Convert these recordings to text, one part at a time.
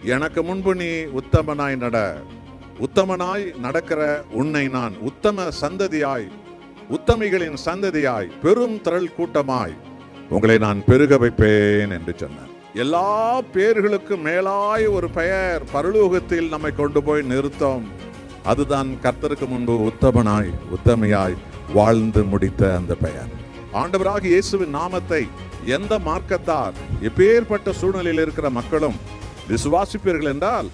எனக்கு முன்பு நீ உத்தமனாய் நட, உத்தமனாய் நடக்கிற உன்னை நான் உத்தம சந்ததியாய், உத்தமிகளின் சந்ததியாய், பெரும் திரள் கூட்டமாய் உங்களை நான் பெருக வைப்பேன் என்று சொன்னார். எல்லா பேர்களுக்கும் மேலாய் ஒரு பெயர் பரலோகத்தில் நம்மை கொண்டு போய் நிறுத்தம். அதுதான் கர்த்தருக்கு முன்பு உத்தமனாய் உத்தமையாய் வாழ்ந்து முடித்த அந்த பெயர். ஆண்டவராக இயேசுவின் நாமத்தை எந்த மார்க்கத்தார் எப்பேற்பட்ட சூழ்நிலையில் இருக்கிற மக்களும் விசுவாசிப்பீர்கள் என்றால்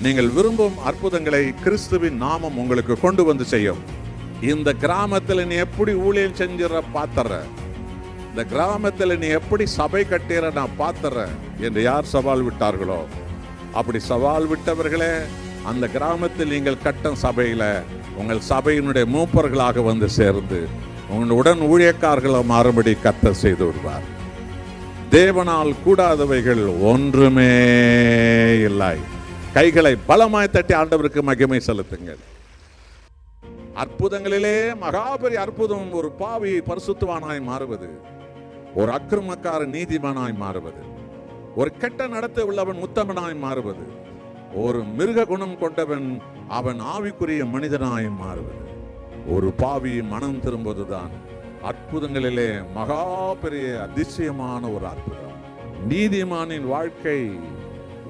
நீங்கள் விரும்பும் அற்புதங்களை கிறிஸ்துவின் நாமம் உங்களுக்கு கொண்டு வந்து செய்யும். இந்த கிராமத்தில் நீ எப்படி ஊழியம் செஞ்சிட பாத்துற, இந்த கிராமத்தில் நீ எப்படி சபை கட்டிற நான் பாத்துறேன் என்று யார் சவால் விட்டார்களோ, அப்படி சவால் விட்டவர்களே அந்த கிராமத்தில் நீங்கள் கட்டும் சபையில உங்கள் சபையினுடைய மூப்பர்களாக வந்து சேர்ந்து உங்கள் உடன் ஊழியக்காரர்களை மாறுபடி கர்த்தர் செய்து விடுவார். தேவனால் கூடாதவைகள் ஒன்றுமே இல்லை. கைகளை பலமாய் தட்டி ஆண்டவருக்கு மகிமை செலுத்துங்கள். அற்புதங்களிலே மகாபெரிய அற்புதம் ஒரு பாவி பரிசுத்தவானாய் மாறுவது, ஒரு அக்கிரமக்கார நீதிமானாய் மாறுவது, ஒரு கெட்ட நடத்தை உள்ளவன் உத்தமனாய் மாறுவது, ஒரு மிருக குணம் கொண்டவன் அவன் ஆவிக்குரிய மனிதனாய் மாறுவது, ஒரு பாவி மனம் திரும்புவதுதான் அற்புதங்களிலே மகா பெரிய அதிசயமான ஒரு அற்புதம். நீதிமானின் வாழ்க்கை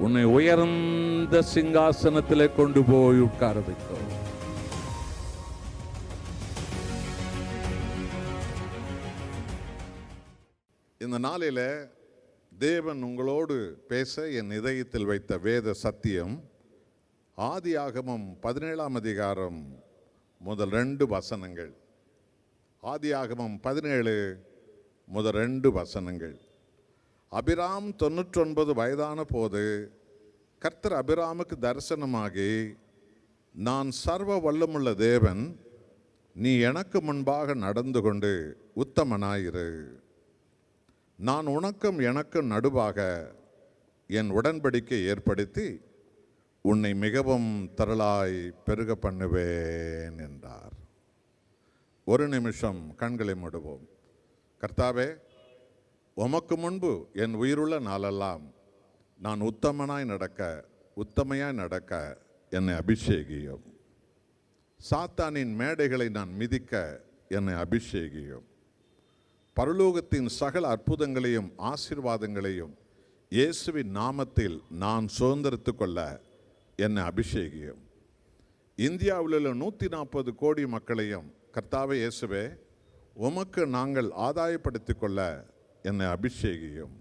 உன்னை உயர்ந்த சிங்காசனத்திலே கொண்டு போய் உட்கார வைக்கும். இந்த நாளில தேவன் உங்களோடு பேச என் இதயத்தில் வைத்த வேத சத்தியம் ஆதியாகமம் 17ஆம் அதிகாரம் முதல் 2 வசனங்கள். ஆதியாகமம் 17 முதல் 2 வசனங்கள். அபிராம் 99 வயதான போது கர்த்தர் அபிராமுக்கு தரிசனமாகி, நான் சர்வ வல்லமுள்ள தேவன், நீ எனக்கு முன்பாக நடந்து கொண்டு உத்தமனாயிரு. நான் உனக்கும் எனக்கும் நடுவாக என் உடன்படிக்கை ஏற்படுத்தி உன்னை மிகவும் திரளாய் பெருக பண்ணுவேன் என்றார். ஒரு நிமிஷம் கண்களை மூடுவோம். கர்த்தாவே, உமக்கு முன்பு என் உயிருள்ள நாளெல்லாம் நான் உத்தமனாய் நடக்க, உத்தமையாய் நடக்க என்னை அபிஷேகியும். சாத்தானின் மேடைகளை நான் மிதிக்க என்னை அபிஷேகியும். பரலோகத்தின் சகல அற்புதங்களையும் ஆசீர்வாதங்களையும் இயேசுவின் நாமத்தில் நான் சுதந்திரித்து கொள்ள என்னை அபிஷேகியும். இந்தியாவில் உள்ள 140 கோடி மக்களையும் கர்த்தாவே இயேசுவே உமக்கு நாங்கள் ஆதாயப்படுத்திக் கொள்ள என்னை அபிஷேகியும்.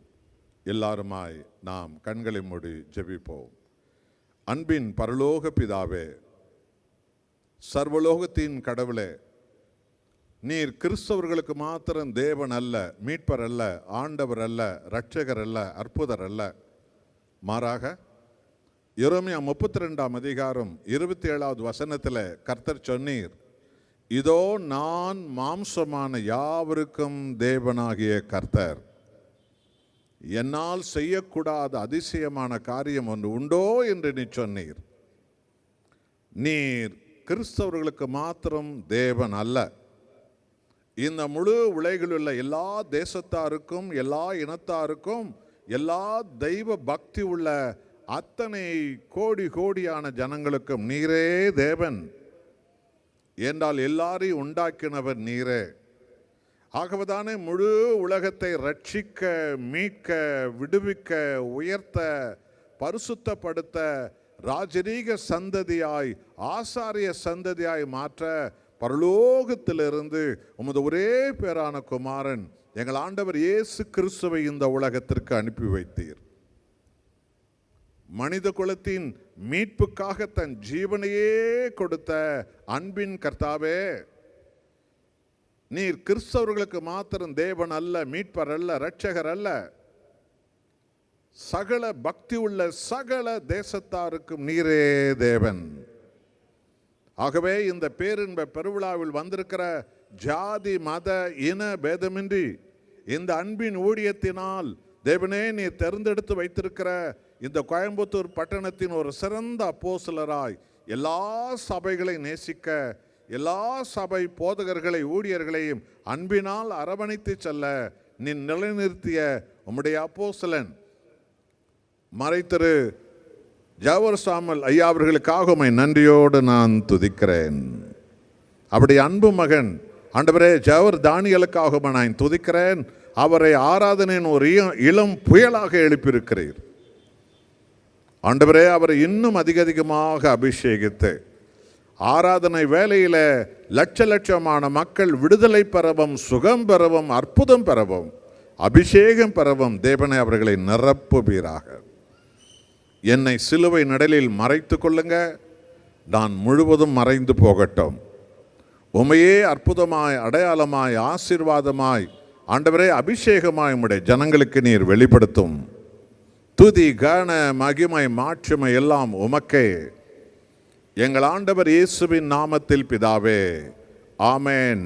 எல்லாருமாய் நாம் கண்களை மூடி ஜெபிப்போம். அன்பின் பரலோக பிதாவே, சர்வலோகத்தின் கடவுளே, நீர் கிறிஸ்தவர்களுக்கு மாத்திரம் தேவன் அல்ல, மீட்பர் அல்ல, ஆண்டவர் அல்ல, இரட்சகர் அல்ல, அற்புதர் அல்ல. மாறாக எரேமியா 32ஆம் அதிகாரம் 27வது வசனத்தில் கர்த்தர் சொன்னீர், இதோ நான் மாம்சமான யாவருக்கும் தேவனாகிய கர்த்தர், என்னால் செய்யக்கூடாத அதிசயமான காரியம் ஒன்று உண்டோ என்று நீ சொன்னீர். நீர் கிறிஸ்தவர்களுக்கு மாத்திரம் தேவன் அல்ல, இந்த முழு உலகில் உள்ள எல்லா தேசத்தாருக்கும், எல்லா இனத்தாருக்கும், எல்லா தெய்வ பக்தி உள்ள அத்தனை கோடி கோடியான ஜனங்களுக்கும் நீரே தேவன் என்றால் எல்லாரையும் உண்டாக்கினவர் நீரே. ஆகவேதானே முழு உலகத்தை ரட்சிக்க, மீட்க, விடுவிக்க, உயர்த்த, பரிசுத்தப்படுத்த, ராஜரீக சந்ததியாய், ஆசாரிய சந்ததியாய் மாற்ற பரலோகத்திலிருந்து உமது ஒரே பேரான குமாரன் எங்கள் ஆண்டவர் இயேசு கிறிஸ்துவை இந்த உலகத்திற்கு அனுப்பி வைத்தீர். மனித குலத்தின் மீட்புக்காக தன் ஜீவனையே கொடுத்த அன்பின் கர்த்தாவே, நீர் கிறிஸ்தவர்களுக்கு மாத்திரம் தேவன் அல்ல, மீட்பர் அல்ல, இரட்சகர் அல்ல, சகல பக்தி உள்ள சகல தேசத்தாருக்கும் நீரே தேவன். ஆகவே இந்த பேரின்ப பெருவிழாவில் வந்திருக்கிற ஜாதி மத இன பேதமின்றி இந்த அன்பின் ஊழியத்தினால் தேவனே நீ தேர்ந்தெடுத்து வைத்திருக்கிற இந்த கோயம்புத்தூர் பட்டணத்தின் ஒரு சிறந்த அப்போஸ்தலராய் எல்லா சபைகளை நேசிக்க, எல்லா சபை போதகர்களை ஊழியர்களையும் அன்பினால் அரவணைத்து செல்ல நீ நிலைநிறுத்திய உம்முடைய அப்போஸ்தலன் மறைத்திரு ஜவஹர் சாமல் ஐயா அவர்களுக்காக உம்மை நன்றியோடு நான் துதிக்கிறேன். அப்படி அன்பு மகன் ஆண்டவரே ஜவஹர் தானியலுக்காக நான் துதிக்கிறேன். அவரை ஆராதனையின் ஒரு இளம் புயலாக எழுப்பியிருக்கிறீர் ஆண்டவரே. அவரை இன்னும் அதிகமாக அபிஷேகித்து ஆராதனை வேளையில லட்சமான மக்கள் விடுதலை பெறவும், சுகம் பெறவும், அற்புதம் பெறவும், அபிஷேகம் பெறவும் தேவனை அவர்களை நிரப்புவீராக. என்னை சிலுவை நிழலில் மறைத்து கொள்ளுங்க, நான் முழுவதும் மறைந்து போகட்டும். உமையே அற்புதமாய், அடையாளமாய், ஆசீர்வாதமாய் ஆண்டவரே அபிஷேகமாய் உம்முடைய ஜனங்களுக்கு நீர் வெளிப்படுத்தும். துதி, கன, மகிமை, மாட்சிமை எல்லாம் உமக்கே. எங்கள் ஆண்டவர் இயேசுவின் நாமத்தில் பிதாவே, ஆமென்.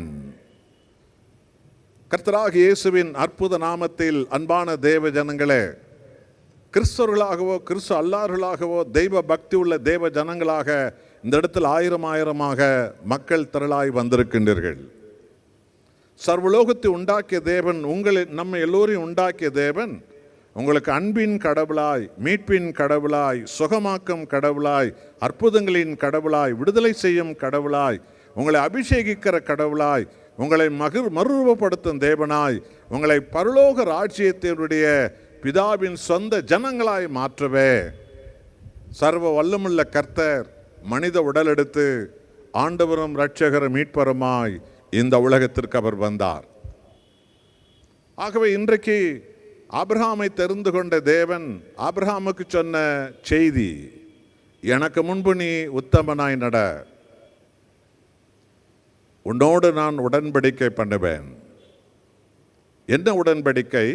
கர்த்தராகிய இயேசுவின் அற்புத நாமத்தில் அன்பான தேவ ஜனங்களே, கிறிஸ்தவர்களாகவோ கிறிஸ்து அல்லார்களாகவோ தெய்வ பக்தி உள்ள தேவ ஜனங்களாக இந்த இடத்தில் ஆயிரமாக மக்கள் திரளாய் வந்திருக்கின்றீர்கள். சர்வலோகத்தை உண்டாக்கிய தேவன், நம்ம எல்லோரையும் உண்டாக்கிய தேவன் உங்களுக்கு அன்பின் கடவுளாய், மீட்பின் கடவுளாய், சுகமாக்கும் கடவுளாய், அற்புதங்களின் கடவுளாய், விடுதலை செய்யும் கடவுளாய், உங்களை அபிஷேகிக்கிற கடவுளாய், உங்களை மறுரூபப்படுத்தும் தேவனாய், உங்களை பரலோக ராஜ்யத்தினுடைய பிதாவின் சொந்த ஜனங்களாய் மாற்றவே சர்வ வல்லமுள்ள கர்த்தர் மனித உடல் எடுத்து ஆண்டவரும் இரட்சகரும் மீட்பருமாய் இந்த உலகத்திற்கு அவர் வந்தார். ஆகவே இன்றைக்கு ஆபிரகாமை தெரிந்து கொண்ட தேவன் ஆபிரகாமுக்கு சொன்ன செய்தி, எனக்கு முன்பு நீ உத்தமனாய் நட, உன்னோடு நான் உடன்படிக்கை பண்ணுவேன். என்ன உடன்படிக்கை?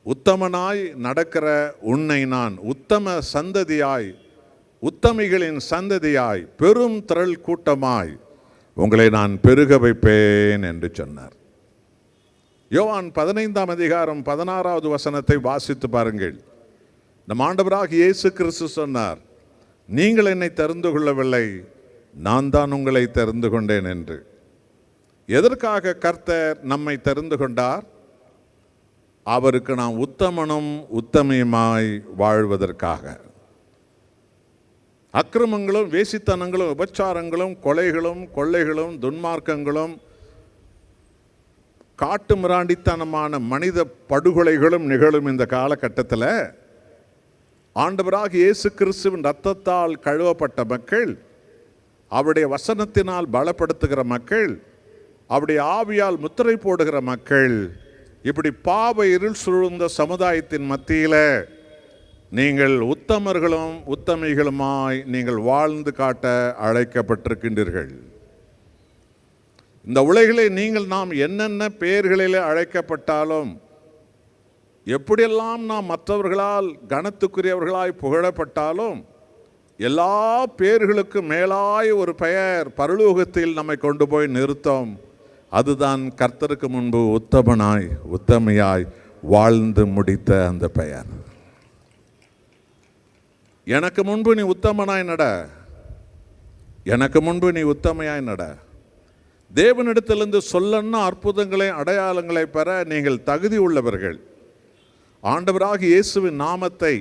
உத்தமனாய் நடக்கிற உன்னை நான் உத்தம சந்ததியாய், உத்தமிகளின் சந்ததியாய், பெரும் திரள் கூட்டமாய் உங்களை நான் பெருக வைப்பேன் என்று சொன்னார். யோவான் 15ஆம் அதிகாரம் 16வது வசனத்தை வாசித்து பாருங்கள். நம் ஆண்டவராக இயேசு கிறிஸ்து சொன்னார், நீங்கள் என்னை தெரிந்து கொள்ளவில்லை, நான் தான் உங்களை தெரிந்து கொண்டேன் என்று. எதற்காக கர்த்தர் நம்மை தெரிந்து கொண்டார்? அவருக்கு நாம் உத்தமனும் உத்தமியுமாய் வாழ்வதற்காக. அக்கிரமங்களும், வேசித்தனங்களும், உபச்சாரங்களும், கொலைகளும், கொள்ளைகளும், துன்மார்க்கங்களும், காட்டு மிராண்டித்தனமான மனித படுகொலைகளும் நிகழும் இந்த காலகட்டத்தில் ஆண்டவராக இயேசு கிறிஸ்துவின் இரத்தத்தால் கழுவப்பட்ட மக்கள், அவருடைய வசனத்தினால் பலப்படுத்துகிற மக்கள், அவருடைய ஆவியால் முத்திரை போடுகிற மக்கள், இப்படி பாவ இருள் சூழ்ந்த சமுதாயத்தின் மத்தியில் நீங்கள் உத்தமர்களும் உத்தமிகளுமாய் நீங்கள் வாழ்ந்து காட்ட அழைக்கப்பட்டிருக்கின்றீர்கள். இந்த உலகிலே நீங்கள் நாம் என்னென்ன பெயர்களிலே அழைக்கப்பட்டாலும், எப்படியெல்லாம் நாம் மற்றவர்களால் கனத்துக்குரியவர்களாய் புகழப்பட்டாலும், எல்லா பெயர்களுக்கும் மேலாய் ஒரு பெயர் பரலோகத்தில் நம்மை கொண்டு போய் நிறுத்தும். அதுதான் கர்த்தருக்கு முன்பு உத்தமனாய் உத்தமையாய் வாழ்ந்து முடித்த அந்த பெயர். எனக்கு முன்பு நீ உத்தமனாய் நட, எனக்கு முன்பு நீ உத்தமையாய் நட. தேவனிடத்திலிருந்து சொல்லன்னா அற்புதங்களை, அடையாளங்களை பெற நீங்கள் தகுதி உள்ளவர்கள். ஆண்டவராக இயேசுவின் நாமத்தை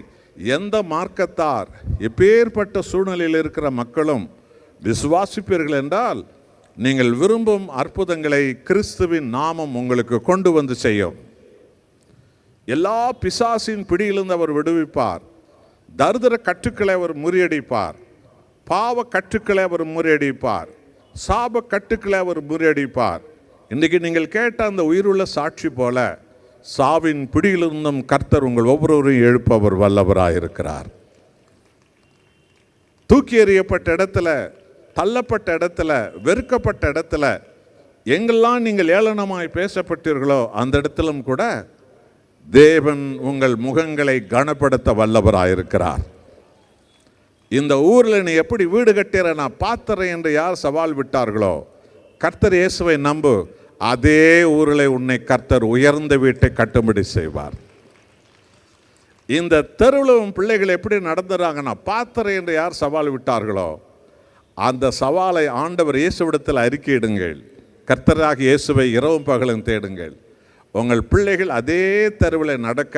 எந்த மார்க்கத்தார், எப்பேற்பட்ட சூழ்நிலையில் இருக்கிற மக்களும் விசுவாசிப்பீர்கள் என்றால், நீங்கள் விரும்பும் அற்புதங்களை கிறிஸ்துவின் நாமம் உங்களுக்கு கொண்டு வந்து செய்யும். எல்லா பிசாசின் பிடியிலிருந்து அவர் விடுவிப்பார். தரித்திர கட்டுக்களை அவர் முறியடிப்பார். பாவ கட்டுக்களை அவர் முறியடிப்பார். சாப கட்டுக்களை அவர் முறியடிப்பார். இன்றைக்கு நீங்கள் கேட்ட அந்த உயிருள்ள சாட்சி போல சாவின் பிடியிலிருந்தும் கர்த்தர் உங்கள் ஒவ்வொருவரையும் எழுப்ப அவர் வல்லவராயிருக்கிறார். தூக்கி எறியப்பட்ட இடத்துல, தள்ளப்பட்ட இடத்துல, வெறுக்கப்பட்ட இடத்துல, எங்கெல்லாம் நீங்கள் ஏளனமாய் பேசப்பட்டீர்களோ அந்த இடத்திலும் கூட தேவன் உங்கள் முகங்களை கனப்படுத்த வல்லவராயிருக்கிறார். இந்த ஊரில் நீ எப்படி வீடு கட்டிற நான் பார்த்துறேன் என்று யார் சவால் விட்டார்களோ, கர்த்தர் இயேசுவை நம்பு, அதே ஊரில் உன்னை கர்த்தர் உயர்ந்த வீட்டை கட்டும்படி செய்வார். இந்த தெருவில் உன் பிள்ளைகள் எப்படி நடந்துறாங்க நான் பார்த்துறேன் என்று யார் சவால் விட்டார்களோ, அந்த சவாலை ஆண்டவர் இயேசுவிடத்தில் அறிக்கையிடுங்கள். கர்த்தராக இயேசுவை இரவும் பகலும் தேடுங்கள். உங்கள் பிள்ளைகள் அதே தெருவில் நடக்க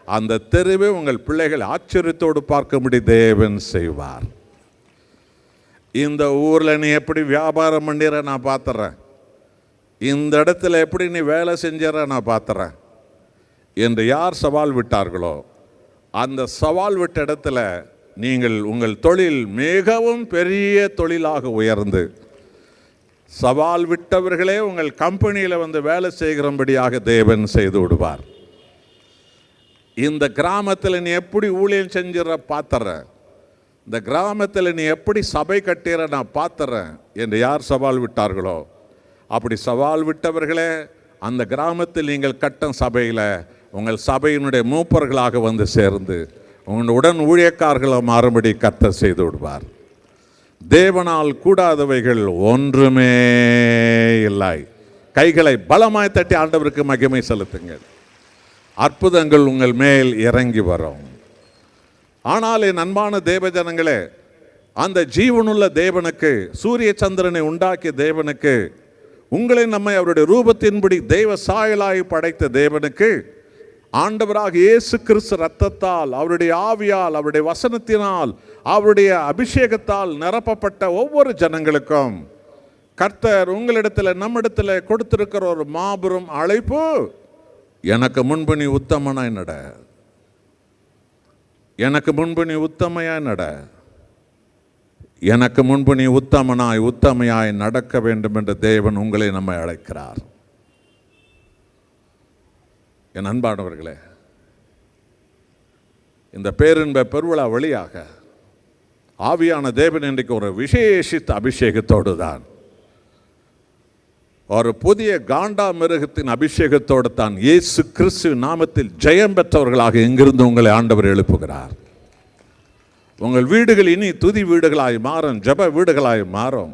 அந்த தெருவை உங்கள் பிள்ளைகள் ஆச்சரியத்தோடு பார்க்கும்படி தேவன் செய்வார். இந்த ஊரில் நீ எப்படி வியாபாரம் பண்ணிற நான் பார்த்துறேன், இந்த இடத்துல எப்படி நீ வேலை செஞ்சிற நான் பார்த்துறேன் என்று யார் சவால் விட்டார்களோ அந்த சவால் விட்ட இடத்துல நீங்கள் உங்கள் தொழில் மிகவும் பெரிய தொழிலாக உயர்ந்து சவால் விட்டவர்களே உங்கள் கம்பெனியில் வந்து வேலை செய்கிறபடியாக தேவன் செய்து விடுவார். இந்த கிராமத்தில் நீ எப்படி ஊழியம் செஞ்சிட பார்த்துறேன், இந்த கிராமத்தில் நீ எப்படி சபை கட்டிற நான் பார்த்துறேன் என்று யார் சவால் விட்டார்களோ அப்படி சவால் விட்டவர்களே அந்த கிராமத்தில் நீங்கள் கட்டும் சபையில் உங்கள் சபையினுடைய மூப்பர்களாக வந்து சேர்ந்து உங்கள் உடன் ஊழியக்காரர்களை மாறுபடி கர்த்தர் செய்து விடுவார். தேவனால் கூடாதவைகள் ஒன்றுமே இல்லை. கைகளை பலமாய் தட்டி ஆண்டவருக்கு மகிமை செலுத்துங்கள். அற்புதங்கள் உங்கள் மேல் இறங்கி வரும். ஆனால் என் அன்பான தேவஜனங்களே, அந்த ஜீவனுள்ள தேவனுக்கு, சூரிய சந்திரனை உண்டாக்கிய தேவனுக்கு, உங்களை நம்மை அவருடைய ரூபத்தின்படி தெய்வ சாயலாய் படைத்த தேவனுக்கு, ஆண்டவராக இயேசு கிறிஸ்து இரத்தத்தால், அவருடைய ஆவியால், அவருடைய வசனத்தினால், அவருடைய அபிஷேகத்தால் நிரப்பப்பட்ட ஒவ்வொரு ஜனங்களுக்கும் கர்த்தர் உங்களிடத்தில் நம்மிடத்தில் கொடுத்திருக்கிற ஒரு மாபெரும் அழைப்பு, எனக்கு முன்பு நீ உத்தமனாய் நட, எனக்கு முன்பு நீ உத்தமையாய் நட, எனக்கு முன்பு நீ உத்தமனாய் உத்தமையாய் நடக்க வேண்டும் என்று தேவன் உங்களை நம்மை அழைக்கிறார். என் அன்பானவர்களே, இந்த பேரின்ப பெருவிழா வழியாக ஆவியான தேவன் இன்றைக்கு ஒரு விசேஷித்த அபிஷேகத்தோடு தான், ஒரு புதிய காண்டா மிருகத்தின் அபிஷேகத்தோடு தான் இயேசு கிறிஸ்து நாமத்தில் ஜெயம் பெற்றவர்களாக எங்கிருந்து உங்களை ஆண்டவர் எழுப்புகிறார். உங்கள் வீடுகள் இனி துதி வீடுகளாய் மாறும், ஜெப வீடுகளாய் மாறும்,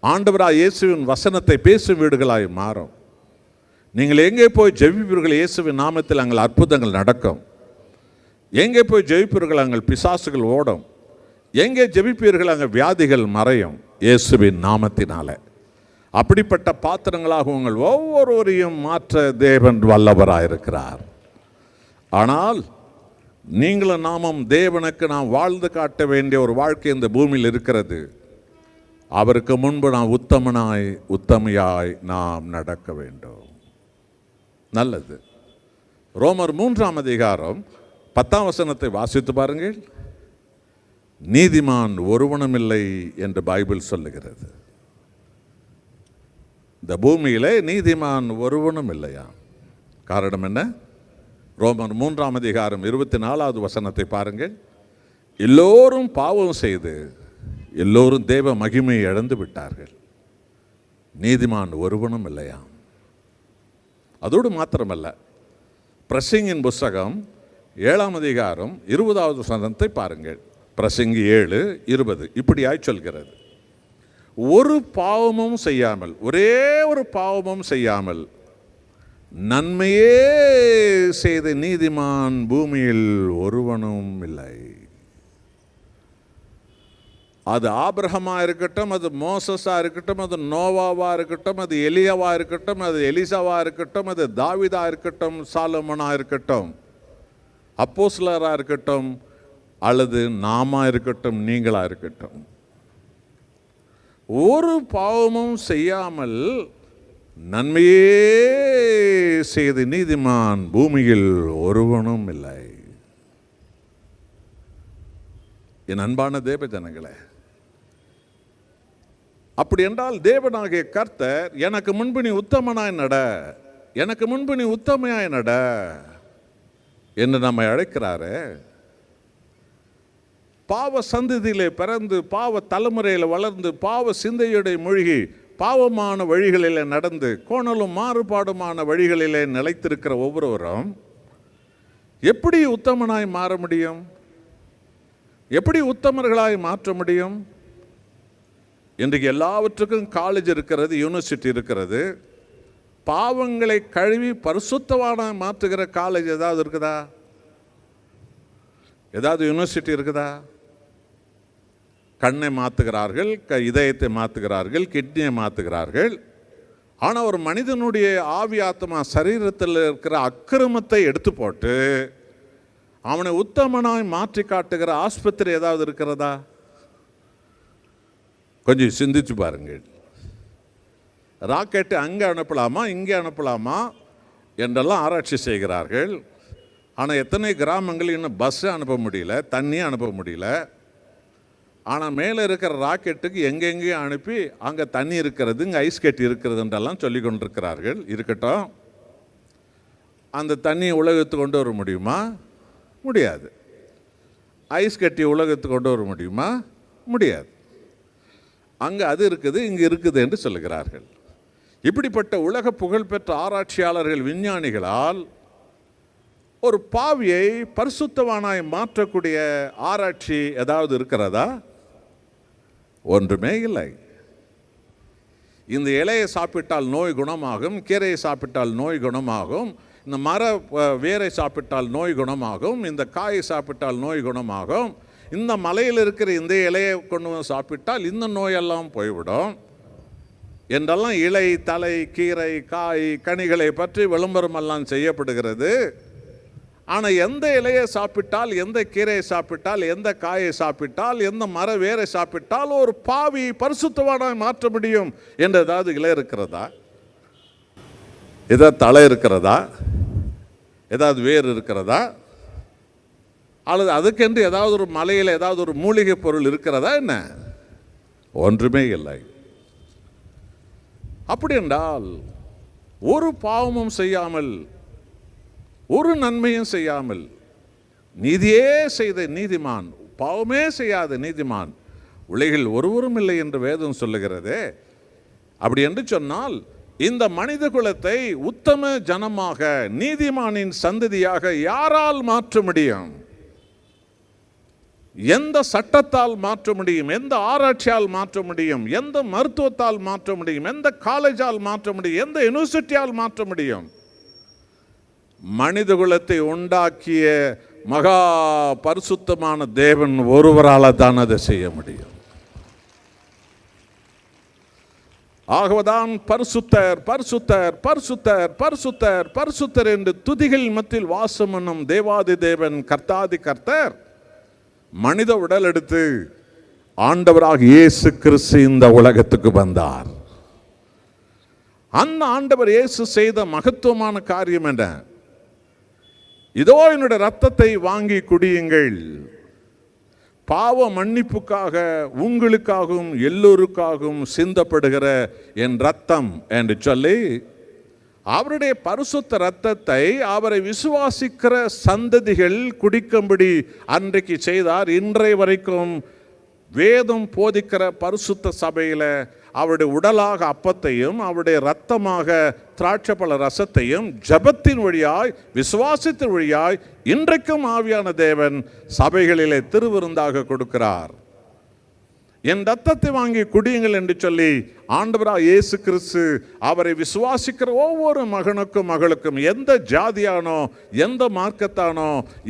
ஆண்டவராய் இயேசுவின் வசனத்தை பேசும் வீடுகளாய் மாறும். நீங்கள் எங்கே போய் ஜெபிப்பீர்கள் இயேசுவின் நாமத்தில் அங்கே அற்புதங்கள் நடக்கும். எங்கே போய் ஜெபிப்பீர்கள் அங்கே பிசாசுகள் ஓடும். எங்கே ஜெபிப்பீர்கள் அங்கே வியாதிகள் மறையும் இயேசுவின் நாமத்தினால. அப்படிப்பட்ட பாத்திரங்களாக உங்கள் ஒவ்வொருவரையும் மாற்ற தேவன் வல்லவராயிருக்கிறார். ஆனால் நீங்களும் நாமும் தேவனுக்கு நாம் வாழ்ந்து காட்ட வேண்டிய ஒரு வாழ்க்கை இந்த பூமியில் இருக்கிறது. அவருக்கு முன்பு நாம் உத்தமனாய் உத்தமையாய் நாம் நடக்க வேண்டும். நல்லது. ரோமர் 3ஆம் அதிகாரம் 10ஆம் வசனத்தை வாசித்து பாருங்கள். நீதிமான் ஒருவனும் இல்லை என்று பைபிள் சொல்லுகிறது. இந்த பூமியிலே நீதிமான் ஒருவனும் இல்லையா? காரணம் என்ன? ரோமர் 3ஆம் அதிகாரம் 24வது வசனத்தை பாருங்கள். எல்லோரும் பாவம் செய்து எல்லோரும் தேவ மகிமையை இழந்து விட்டார்கள், நீதிமான் ஒருவனும் இல்லையா? அதோடு மாத்திரமல்ல, பிரசங்கின் புஸ்தகம் 7ஆம் அதிகாரம் 20வது வசனத்தை பாருங்கள். பிரசங்கி 7:20 இப்படியாய் சொல்கிறது, ஒரு பாவமும் செய்யாமல், ஒரே ஒரு பாவமும் செய்யாமல் நன்மையே செய்த நீதிமான் பூமியில் ஒருவனும் இல்லை. அது ஆபிரகமா இருக்கட்டும், அது மோசஸா இருக்கட்டும், அது நோவாவா இருக்கட்டும், அது எலியாவா இருக்கட்டும், அது எலிசாவா இருக்கட்டும், அது தாவீதா இருக்கட்டும், சாலமோனா இருக்கட்டும், அப்போஸ்தலரா இருக்கட்டும், அல்லது நாமா இருக்கட்டும், நீங்களா இருக்கட்டும், ஒரு பாவமும் செய்யாமல் நன்மையே செய்த நீதிமான் பூமியில் ஒருவனும் இல்லை. என் அன்பான தேவ ஜனங்களே, அப்படி என்றால் தேவனாகிய கர்த்தர் எனக்கு முன்பு நீ உத்தமனாய் நட, எனக்கு முன்பு நீ உத்தமையாய் நட என்று நம்மை அழைக்கிறாரே. பாவ சந்ததியிலே பிறந்து, பாவ தலைமுறையில் வளர்ந்து, பாவ சிந்தையுடைய மூழ்கி, பாவமான வழிகளிலே நடந்து, கோணலும் மாறுபாடுமான வழிகளிலே நிலைத்திருக்கிற ஒவ்வொருவரும் எப்படி உத்தமனாய் மாற முடியும்? எப்படி உத்தமர்களாய் மாற்ற முடியும்? இன்றைக்கு எல்லாவற்றுக்கும் காலேஜ் இருக்கிறது, யூனிவர்சிட்டி இருக்கிறது. பாவங்களை கழுவி பரிசுத்தவான மாற்றுகிற காலேஜ் ஏதாவது இருக்குதா? ஏதாவது யூனிவர்சிட்டி இருக்குதா? கண்ணை மாற்றுகிறார்கள், இதயத்தை மாற்றுகிறார்கள், கிட்னியை மாற்றுகிறார்கள். ஆனால் ஒரு மனிதனுடைய ஆவி ஆத்மா சரீரத்தில் இருக்கிற அக்கிரமத்தை எடுத்து போட்டு அவனை உத்தமனாய் மாற்றி காட்டுகிற ஆஸ்பத்திரி ஏதாவது இருக்கிறதா? கொஞ்சம் சிந்திச்சு பாருங்கள். ராக்கெட்டு அங்கே அனுப்பலாமா இங்கே அனுப்பலாமா என்றெல்லாம் ஆராய்ச்சி செய்கிறார்கள். ஆனால் எத்தனை கிராமங்கள் இன்னும் பஸ்ஸை அனுப்ப முடியல, தண்ணியை அனுப்ப முடியல. ஆனால் மேலே இருக்கிற ராக்கெட்டுக்கு எங்கெங்கேயும் அனுப்பி அங்கே தண்ணி இருக்கிறது, இங்கே ஐஸ் கட்டி இருக்கிறதுன்றெல்லாம் சொல்லி கொண்டிருக்கிறார்கள். இருக்கட்டும், அந்த தண்ணியை உலகத்துக்கு கொண்டு வர முடியுமா? முடியாது. ஐஸ் கட்டி உலகத்துக்கு கொண்டு வர முடியுமா? முடியாது. அங்கே அது இருக்குது, இங்கே இருக்குது என்று சொல்லுகிறார்கள். இப்படிப்பட்ட உலக புகழ்பெற்ற ஆராய்ச்சியாளர்கள், விஞ்ஞானிகளால் ஒரு பாவியை பரிசுத்தவானாய் மாற்றக்கூடிய ஆராய்ச்சி ஏதாவது இருக்கிறதா? ஒன்றுமே இல்லை. இந்த இலையை சாப்பிட்டால் நோய் குணமாகும், கீரையை சாப்பிட்டால் நோய் குணமாகும், இந்த மர வேரை சாப்பிட்டால் நோய் குணமாகும், இந்த காயை சாப்பிட்டால் நோய் குணமாகும், இந்த மலையில் இருக்கிற இந்த இலையை கொண்டு வந்து சாப்பிட்டால் இந்த நோயெல்லாம் போய்விடும் என்றெல்லாம் இலை, தலை, கீரை, காய், கனிகளை பற்றி விளம்பரம் எல்லாம் செய்யப்படுகிறது. ஆனால் எந்த இலையை சாப்பிட்டால், எந்த கீரையை சாப்பிட்டால், எந்த காயை சாப்பிட்டால், எந்த மர வேரை சாப்பிட்டால் ஒரு பாவி பரிசுத்தவானாய் மாற்ற முடியும் என்று ஏதாவது இலை இருக்கிறதா? ஏதாவது தலை இருக்கிறதா? ஏதாவது வேர் இருக்கிறதா? அல்லது அதுக்கென்று ஏதாவது ஒரு மலையில் ஏதாவது ஒரு மூலிகை பொருள் இருக்கிறதா? என்ன? ஒன்றுமே இல்லை. அப்படி என்றால் ஒரு பாவமும் செய்யாமல், ஒரு நன்மையும் செய்யாமல் நீதியே செய்த நீதிமான், பாவமே செய்யாத நீதிமான் உலகில் ஒருவரும் இல்லை என்று வேதம் சொல்லுகிறது. அப்படி என்று சொன்னால் இந்த மனித குலத்தை உத்தம ஜனமாக, நீதிமானின் சந்ததியாக யாரால் மாற்ற முடியும்? எந்த சட்டத்தால் மாற்ற முடியும்? எந்த ஆராய்ச்சியால் மாற்ற முடியும்? எந்த மருத்துவத்தால் மாற்ற முடியும்? எந்த காலேஜால் மாற்ற முடியும்? எந்த யூனிவர்சிட்டியால் மாற்ற முடியும்? மனித குலத்தை உண்டாக்கிய மகா பரிசுத்தமான தேவன் ஒருவரால் தான் அதை செய்ய முடியும். ஆகவேதான் பரிசுத்தர் பரிசுத்தர் பரிசுத்தர் பரிசுத்தர் பரிசுத்தர் என்று துதிகள் மத்தியில் வாசம் என்னும் தேவாதி தேவன், கர்த்தாதி கர்த்தர் மனித உடல் எடுத்து ஆண்டவராக இயேசு கிறிஸ்து இந்த உலகத்துக்கு வந்தார். அந்த ஆண்டவர் இயேசு செய்த மகத்துவமான காரியம் என்ன? இதோ என்னுடைய ரத்தத்தை வாங்கி குடியுங்கள், பாவ மன்னிப்புக்காக உங்களுக்காகவும் எல்லோருக்காகவும் சிந்தப்படுகிற என் ரத்தம் என்று சொல்லி அவருடைய பரிசுத்த ரத்தத்தை அவரை விசுவாசிக்கிற சந்ததிகள் குடிக்கும்படி அன்றைக்கு செய்தார். இன்றைய வரைக்கும் வேதம் போதிக்கிற பரிசுத்த சபையில் அவருடைய உடலாக அப்பத்தையும் அவருடைய இரத்தமாக திராட்சைப்பழ ரசத்தையும் ஜபத்தின் வழியாய், விசுவாசத்தின் வழியாய் இன்றைக்கும் ஆவியான தேவன் சபைகளிலே திருவிருந்தாக கொடுக்கிறார். என் ரத்தத்தை வாங்கி குடியுங்கள் என்று சொல்லி ஆண்டவராக இயேசு கிறிஸ்து அவரை விசுவாசிக்கிற ஒவ்வொரு மகனுக்கும் மகளுக்கும், எந்த ஜாதியானோ, எந்த மார்க்கத்தானோ,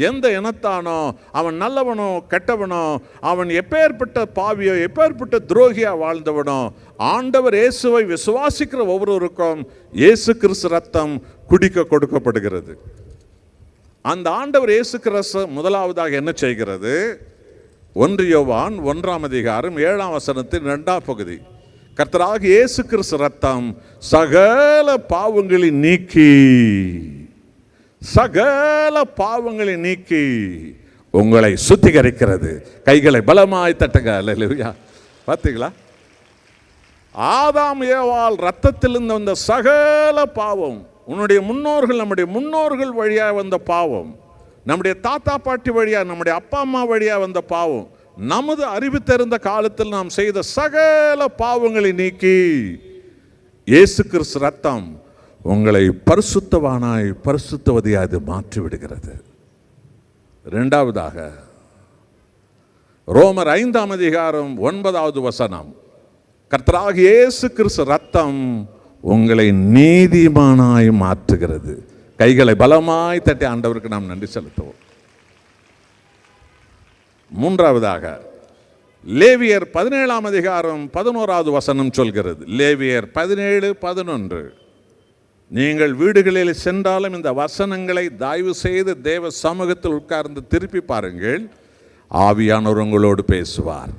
எந்த இனத்தானோ, அவன் நல்லவனோ கெட்டவனோ, அவன் எப்பேற்பட்ட பாவியோ எப்பேற்பட்ட துரோகியா வாழ்ந்தவனோ, ஆண்டவர் இயேசுவை விசுவாசிக்கிற ஒவ்வொருவருக்கும் இயேசு கிறிஸ்து ரத்தம் குடிக்க கொடுக்கப்படுகிறது. அந்த ஆண்டவர் இயேசு கிறிஸ்து முதலாவதாக என்ன செய்கிறது? 1 யோவான் 1ஆம் அதிகாரம் 7ஆம் வசனத்தின் 2ஆம் பகுதி, கர்த்தராகிய இயேசு கிறிஸ்து ரத்தம் சகல பாவங்களை நீக்கி, சகல பாவங்களை நீக்கி உங்களை சுத்திகரிக்கிறது. கைகளை பலமாய் தட்டுங்க. அல்லேலூயா. பார்த்தீங்களா? ஆதாம் ஏவாள் ரத்தத்திலிருந்து வந்த சகல பாவம், உன்னுடைய முன்னோர்கள், நம்முடைய முன்னோர்கள் வழியாக வந்த பாவம், நம்முடைய தாத்தா பாட்டி வழியா, நம்முடைய அப்பா அம்மா வழியா வந்த பாவம், நமது அறிவு தெரிந்த காலத்தில் நாம் செய்த சகல பாவங்களை நீக்கி இயேசு கிறிஸ்து ரத்தம் உங்களை பரிசுத்தவானாய் பரிசுத்தவதியாய் அது மாற்றி விடுகிறது. இரண்டாவதாக ரோமர் 5ஆம் அதிகாரம் 9வது வசனம், கர்த்தராகிய இயேசு கிறிஸ்து ரத்தம் உங்களை நீதிமானாய் மாற்றுகிறது. கைகளை பலமாய் தட்டி ஆண்டவருக்கு நாம் நன்றி செலுத்துவோம். மூன்றாவதாக லேவியர் 17ஆம் அதிகாரம் 11வது வசனம் சொல்கிறது. லேவியர் 17:11, நீங்கள் வீடுகளில் சென்றாலும் இந்த வசனங்களை தயவு செய்து தேவ சமூகத்தில் உட்கார்ந்து திருப்பி பாருங்கள். ஆவியானவர் உங்களோடு பேசுவார்.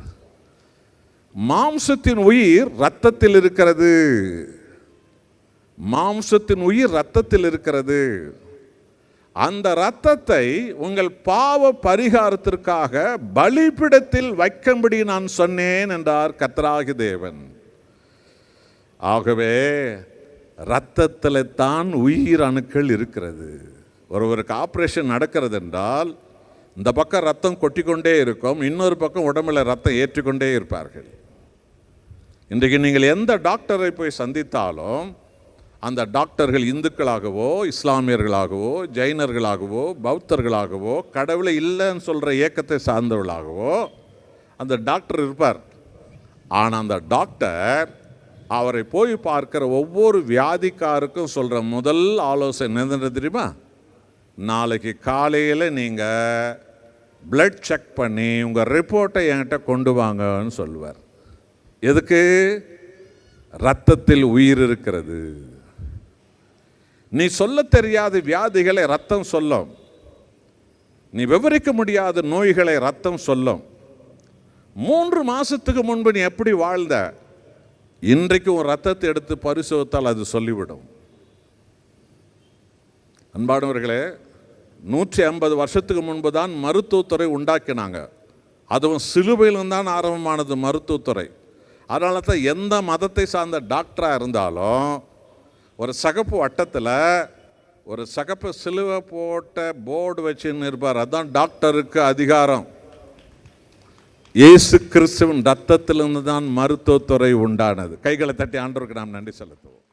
மாம்சத்தின் உயிர் இரத்தத்தில் இருக்கிறது. மாம்சத்தின் உயிர் இரத்தத்தில் இருக்கிறது. அந்த இரத்தத்தை உங்கள் பாவ பரிகாரத்திற்காக பலிபீடத்தில் வைக்கும்படி நான் சொன்னேன் என்றார் கர்த்தராகிய தேவன். ஆகவே இரத்தத்தில் தான் உயிர் அணுக்கள் இருக்கிறது. ஒருவருக்கு ஆப்ரேஷன் நடக்கிறது என்றால் இந்த பக்கம் ரத்தம் கொட்டிக்கொண்டே இருக்கும், இன்னொரு பக்கம் உடம்புல ரத்தம் ஏற்றிக்கொண்டே இருப்பார்கள். இன்றைக்கு நீங்கள் எந்த டாக்டரை போய் சந்தித்தாலும் அந்த டாக்டர்கள் இந்துக்களாகவோ இஸ்லாமியர்களாகவோ ஜெயினர்களாகவோ பௌத்தர்களாகவோ கடவுளை இல்லைன்னு சொல்கிற இயக்கத்தை சார்ந்தவர்களாகவோ அந்த டாக்டர் இருப்பார். ஆனால் அந்த டாக்டர் அவரை போய் பார்க்கிற ஒவ்வொரு வியாதிக்காருக்கும் சொல்கிற முதல் ஆலோசனை என்ன தெரியுமா? நாளைக்கு காலையில் நீங்கள் பிளட் செக் பண்ணி உங்கள் ரிப்போர்ட்டை என்கிட்ட கொண்டு வாங்கன்னு சொல்லுவார். எதுக்கு? இரத்தத்தில் உயிர் இருக்கிறது. நீ சொல்ல தெரியாத வியாதிகளை ரத்தம் சொல்லும். நீ விவரிக்க முடியாத நோய்களை ரத்தம் சொல்லும். 3 மாசத்துக்கு முன்பு நீ எப்படி வாழ்ந்த, இன்றைக்கு உன் ரத்தத்தை எடுத்து பரிசோதித்தால் அது சொல்லிவிடும். அன்பானவர்களே, 150 வருஷத்துக்கு முன்பு தான் மருத்துவத்துறை உண்டாக்கினாங்க. அதுவும் சிலுவையிலும் தான் ஆரம்பமானது மருத்துவத்துறை. அதனால தான் எந்த மதத்தை சார்ந்த டாக்டராக இருந்தாலும் ஒரு சகப்பு வட்டத்தில் ஒரு சகப்பு சிலுவை போட்ட போர்டு வச்சுன்னு இருப்பார். அதுதான் டாக்டருக்கு அதிகாரம். இயேசு கிறிஸ்துவின் ரத்தத்திலிருந்து தான் மருத்துவத்துறை உண்டானது. கைகளை தட்டி ஆண்டவருக்கு நாம் நன்றி செலுத்துவோம்.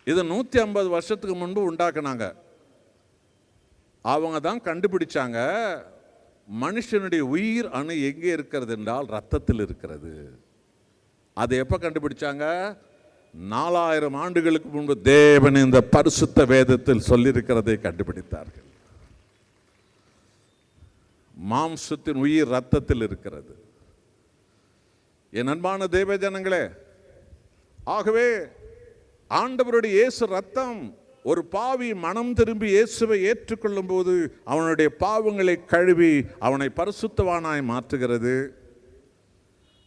இது 150 வருஷத்துக்கு முன்பு உண்டாக்குனாங்க. அவங்க தான் கண்டுபிடிச்சாங்க மனுஷனுடைய உயிர் அணு எங்கே இருக்கிறது என்றால் ரத்தத்தில் இருக்கிறது. அதை எப்போ கண்டுபிடிச்சாங்க? 4000 ஆண்டுகளுக்கு முன்பு தேவன் இந்த பரிசுத்த வேதத்தில் சொல்லியிருக்கிறதை கண்டுபிடித்தார்கள். மாம்சத்தின் உயிர் ரத்தத்தில் இருக்கிறது. என் அன்பான தேவ ஜனங்களே, ஆகவே ஆண்டவருடைய இயேசு ரத்தம் ஒரு பாவி மனம் திரும்பி இயேசுவை ஏற்றுக்கொள்ளும் போது அவனுடைய பாவங்களை கழுவி அவனை பரிசுத்தவானாய் மாற்றுகிறது.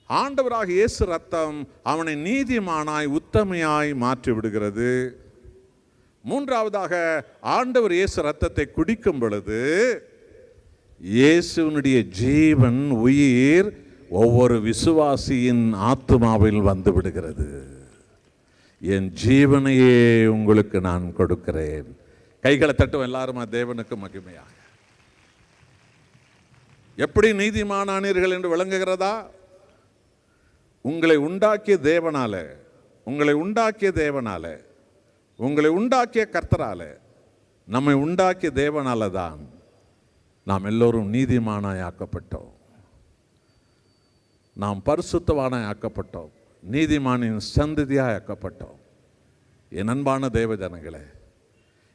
ஆண்டவராக இயேசு ரத்தம் அவனை நீதிமானாய் உத்தமையாய் மாற்றி விடுகிறது. 3ஆவதாக, ஆண்டவர் இயேசு ரத்தத்தை குடிக்கும் பொழுது இயேசுனுடைய ஜீவன் உயிர் ஒவ்வொரு விசுவாசியின் ஆத்துமாவில் வந்து விடுகிறது. என் ஜீவனையே உங்களுக்கு நான் கொடுக்கிறேன். கைகளை தட்டும் எல்லாரும் தேவனுக்கு மகிமையாக. எப்படி நீதிமானானீர்கள் என்று விளங்குகிறதா? உங்களை உண்டாக்கிய தேவனாலே, உங்களை உண்டாக்கிய தேவனாலே, உங்களை உண்டாக்கிய கர்த்தராலே, நம்மை உண்டாக்கிய தேவனால தான் நாம் எல்லோரும் நீதிமானாய் ஆக்கப்பட்டோம். நாம் பரிசுத்தவானாய் ஆக்கப்பட்டோம். நீதிமானின் சந்ததியாய் ஆக்கப்பட்டோம். என் அன்பான தேவ ஜனங்களே,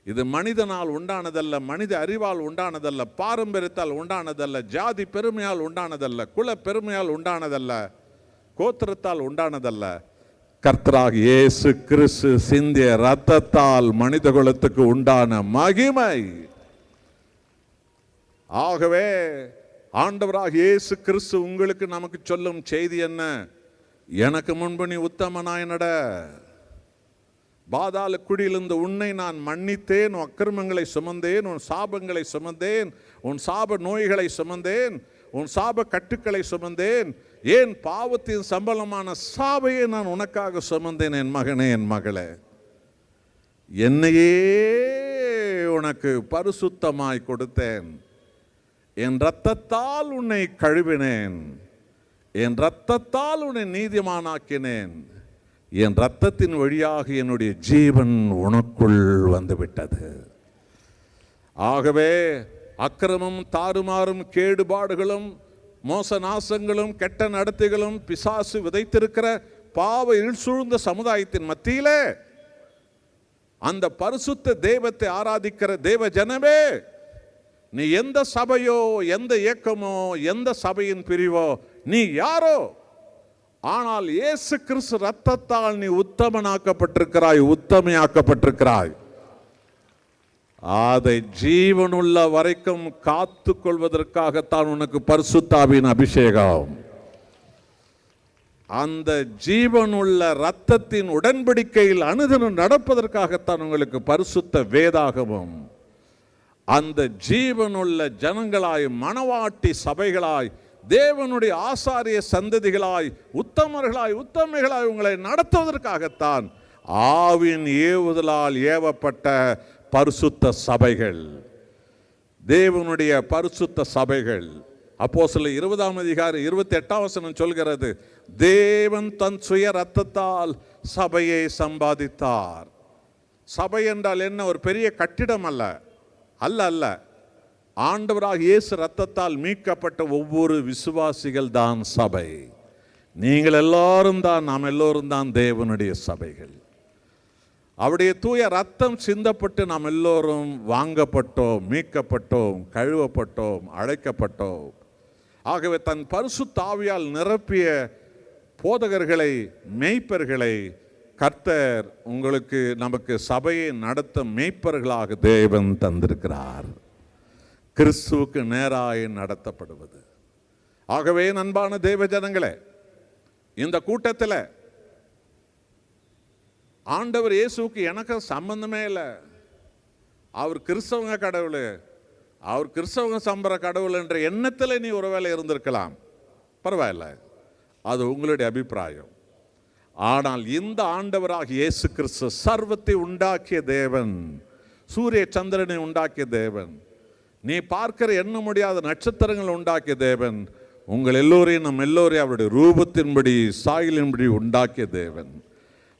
இது மனிதனால் உண்டானதல்ல, மனித அறிவால் உண்டானதல்ல, பாரம்பரியத்தால் உண்டானதல்ல, ஜாதி பெருமையால் உண்டானதல்ல, குல பெருமையால் உண்டானதல்ல, கோத்திரத்தால் உண்டானதல்ல. கர்த்தராகிய இயேசு கிறிஸ்து சிந்திய இரத்தத்தால் மனித குலத்துக்கு உண்டான மகிமை. ஆகவே ஆண்டவராகிய இயேசு கிறிஸ்து உங்களுக்கு நமக்கு சொல்லும் செய்தி என்ன? எனக்கு முன்பு நீ உத்தமனாய் நட. பாதாள குழியிலிருந்து உன்னை நான் மன்னித்தேன், உன் அக்கிரமங்களை சுமந்தேன், உன் சாபங்களை சுமந்தேன், உன் சாப நோய்களை சுமந்தேன், உன் சாப கட்டுக்களை சுமந்தேன். ஏன் பாவத்தின் சம்பளமான சாபையை நான் உனக்காக சுமந்தேன். என் மகனே, என் மகளே, என்னையே உனக்கு பரிசுத்தமாய் கொடுத்தேன். என் இரத்தத்தால் உன்னை கழுவினேன். என் இரத்தத்தால் உன்னை நீதிமானாக்கினேன். என் இரத்தத்தின் வழியாக என்னுடைய ஜீவன் உனக்குள் வந்துவிட்டது. ஆகவே அக்கிரமும் தாறுமாறும் கேடுபாடுகளும் மோச நாசங்களும் கெட்ட நடத்தைகளும் பிசாசு விதைத்திருக்கிற பாவ இருள் சூழ்ந்த சமுதாயத்தின் மத்தியிலே அந்த பரிசுத்த தெய்வத்தை ஆராதிக்கிற தேவ ஜனமே, நீ எந்த சபையோ, எந்த இயக்கமோ, எந்த சபையின் பிரிவோ, நீ யாரோ, ஆனால் இயேசு கிறிஸ்து ரத்தத்தால் நீ உத்தமனாக்கப்பட்டிருக்கிறாய், உத்தமையாக்கப்பட்டிருக்கிறாய். அதை ஜீவனுள்ள வரைக்கும் காத்து கொள்வதற்காகத்தான் உனக்கு பரிசுத்தாவின் அபிஷேகம். அந்த ஜீவனுள்ள இரத்தத்தின் உடன்படிக்கையில் அனுதினம் நடப்பதற்காகத்தான் உங்களுக்கு பரிசுத்த வேதாகமம். அந்த ஜீவனுள்ள ஜனங்களாய், மணவாட்டி சபைகளாய், தேவனுடைய ஆசாரிய சந்ததிகளாய், உத்தமர்களாய், உத்தமைகளாய் உங்களை நடத்துவதற்காகத்தான் ஆவின் ஏவுதலால் ஏவப்பட்ட பரிசுத்த சபைகள், தேவனுடைய பரிசுத்த சபைகள். அப்போஸ்தலர் 20:28 சொல்கிறது, தேவன் தன் சுய ரத்தத்தால் சபையை சம்பாதித்தார். சபை என்றால் என்ன? ஒரு பெரிய கட்டிடம் அல்ல, அல்ல அல்ல. ஆண்டவராக இயேசு ரத்தத்தால் மீட்கப்பட்ட ஒவ்வொரு விசுவாசிகள் தான் சபை. நீங்கள் எல்லாரும் தான், நாம் எல்லோரும் தான் தேவனுடைய சபைகள். அவருடைய தூய ரத்தம் சிந்தப்பட்டு நாம் எல்லோரும் வாங்கப்பட்டோம், மீட்கப்பட்டோம், கழுவப்பட்டோம், அழைக்கப்பட்டோம். ஆகவே தன் பரிசுத்த ஆவியால் நிரப்பிய போதகர்களை, மேய்ப்பர்களை கர்த்தர் உங்களுக்கு, நமக்கு சபையை நடத்த மேய்ப்பர்களாக தேவன் தந்திருக்கிறார். கிறிஸ்துவுக்கு நேராய் நடத்தப்படுவது. ஆகவே அன்பான தேவ ஜனங்களே, இந்த கூட்டத்தில் ஆண்டவர் இயேசுவுக்கு எனக்கு சம்பந்தமே இல்லை, அவர் கிறிஸ்தவங்க கடவுள், அவர் கிறிஸ்தவங்க சம்பர கடவுள் என்ற எண்ணத்தில் நீ ஒருவேளை இருந்திருக்கலாம், பரவாயில்ல, அது உங்களுடைய அபிப்பிராயம். ஆனால் இந்த ஆண்டவராக இயேசு கிறிஸ்து சர்வத்தை உண்டாக்கிய தேவன், சூரிய சந்திரனை உண்டாக்கிய தேவன், நீ பார்க்கிற எண்ண முடியாத நட்சத்திரங்கள் உண்டாக்கிய தேவன், உங்கள் எல்லோரையும், நம்ம எல்லோரையும் அவருடைய ரூபத்தின்படி, சாயலின்படி உண்டாக்கிய தேவன்.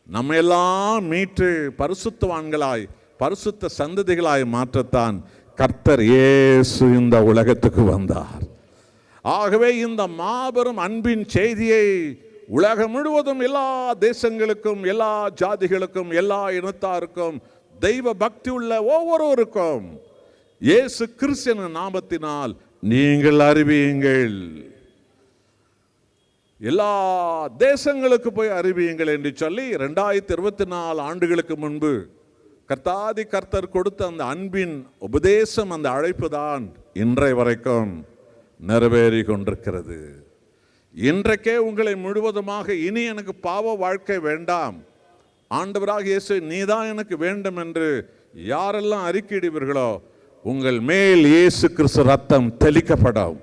நம்ம எல்லாம் மீட்டு பரிசுத்தவான்களாய், பரிசுத்த சந்ததிகளாய் மாற்றத்தான் கர்த்தர் இயேசு இந்த உலகத்துக்கு வந்தார். ஆகவே இந்த மாபெரும் அன்பின் செய்தியை உலகம் முழுவதும் எல்லா தேசங்களுக்கும், எல்லா ஜாதிகளுக்கும், எல்லா இனத்தாருக்கும், தெய்வ பக்தி உள்ள ஒவ்வொருவருக்கும் இயேசு கிறிஸ்துவின் நாமத்தினால் நீங்கள் அறிவியுங்கள். எல்லா தேசங்களுக்கு போய் அறிவியுங்கள் என்று சொல்லி 2024 ஆண்டுகளுக்கு முன்பு கர்த்தாதி கர்த்தர் கொடுத்த அந்த அன்பின் உபதேசம், அந்த அழைப்பு தான் இன்றைய வரைக்கும் நிறைவேறி கொண்டிருக்கிறது. இன்றைக்கே உங்களை முழுவதுமாக, இனி எனக்கு பாவ வாழ்க்கை வேண்டாம், ஆண்டவராக இயேசு நீதான் எனக்கு வேண்டும் என்று யாரெல்லாம் அறிக்கையிடுவீர்களோ, உங்கள் மேல் இயேசு கிறிஸ்து ரத்தம் தெளிக்கப்படும்.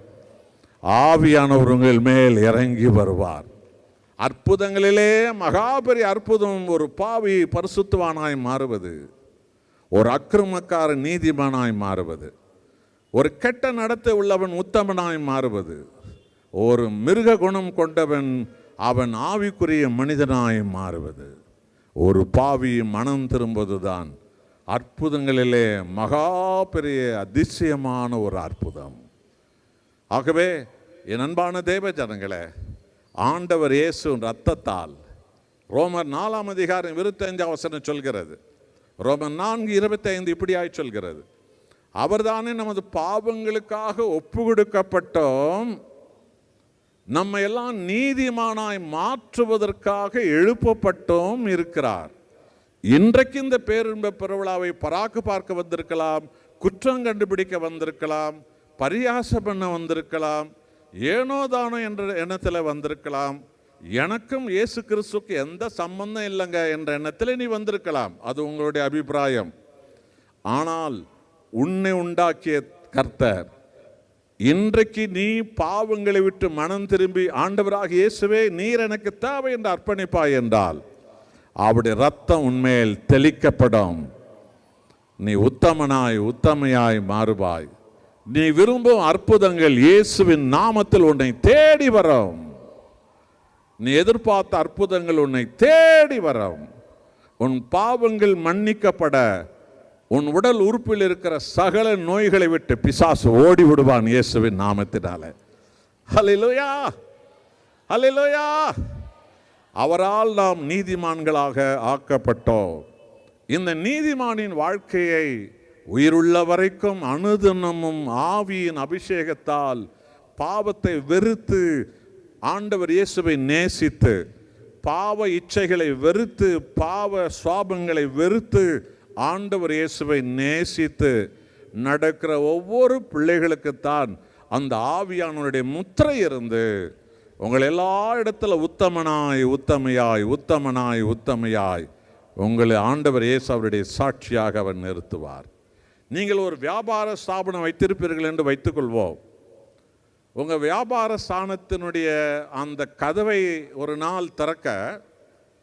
ஆவியானவர் உங்கள் மேல் இறங்கி வருவார். அற்புதங்களிலே மகாபெரிய அற்புதம் ஒரு பாவி பரிசுத்தவானாய் மாறுவது, ஒரு அக்கிரமக்காரன் நீதிமானாய் மாறுவது, ஒரு கெட்ட நடத்தை உள்ளவன் உத்தமனாய் மாறுவது, ஒரு மிருக குணம் கொண்டவன் அவன் ஆவிக்குரிய மனிதனாய் மாறுவது, ஒரு பாவி மனம் திரும்புவதுதான் அற்புதங்களிலே மகா பெரிய அதிசயமான ஒரு அற்புதம். ஆகவே என் அன்பான தேவ ஜனங்களே, ஆண்டவர் இயேசு ரத்தத்தால், ரோமர் 4:25 சொல்கிறது, ரோமர் 4:25 இப்படியாய் சொல்கிறது, அவர்தானே நமது பாவங்களுக்காக ஒப்பு கொடுக்கப்பட்டோம், நம்ம எல்லாம் நீதிமானாய் மாற்றுவதற்காக எழுப்பப்பட்டோம் இருக்கிறார். இன்றைக்கு இந்த பேரின்ப பெருவிழாவை பராக்கு பார்க்க வந்திருக்கலாம், குற்றம் கண்டுபிடிக்க வந்திருக்கலாம், பரியாசம் பண்ண வந்திருக்கலாம், ஏனோ தானோ என்ற எண்ணத்தில் வந்திருக்கலாம், எனக்கும் இயேசு கிறிஸ்துக்கு எந்த சம்பந்தம் இல்லைங்க என்ற எண்ணத்தில் நீ வந்திருக்கலாம், அது உங்களுடைய அபிப்பிராயம். ஆனால் உன்னை உண்டாக்கிய கர்த்தர் இன்றைக்கு நீ பாவங்களை விட்டு மனம் திரும்பி ஆண்டவராக இயேசுவே நீர் எனக்கு தேவை என்று அர்ப்பணிப்பாய் என்றால் அவருடைய ரத்தம் உன்மேல் தெளிக்கப்படும். நீ உத்தமனாய், உத்தமையாய் மாறுவாய். நீ விரும்பும் அற்புதங்கள் இயேசுவின் நாமத்தில் உன்னை தேடி வரும். நீ எதிர்பார்த்த அற்புதங்கள் உன்னை தேடி வரும். உன் பாவங்கள் மன்னிக்கப்பட, உன் உடல் உறுப்பில் இருக்கிற சகல நோய்களை விட்டு பிசாசு ஓடி விடுவான் இயேசுவின் நாமத்தினாலே. ஹல்லேலூயா, ஹல்லேலூயா. அவரால் நாம் நீதிமான்களாக ஆக்கப்பட்டோம். இந்த நீதிமானின் வாழ்க்கையை உயிருள்ள வரைக்கும் அனுதினமும் ஆவியின் அபிஷேகத்தால் பாவத்தை வெறுத்து ஆண்டவர் இயேசுவை நேசித்து பாவ இச்சைகளை வெறுத்து பாவ சுவாபங்களை வெறுத்து ஆண்டவர் இயேசுவை நேசித்து நடக்கிற ஒவ்வொரு பிள்ளைகளுக்குத்தான் அந்த ஆவியானவருடைய முத்திரை இருந்து உங்கள் எல்லா இடத்துல உத்தமனாய் உத்தமையாய் உத்தமனாய் உத்தமையாய் உங்களை ஆண்டவர் இயேசு அவருடைய சாட்சியாக அவர் நிறுத்துவார். நீங்கள் ஒரு வியாபார ஸ்தாபனம் வைத்திருப்பீர்கள் என்று வைத்துக்கொள்வோம். உங்கள் வியாபார ஸ்தானத்தினுடைய அந்த கதவை ஒரு நாள் திறக்க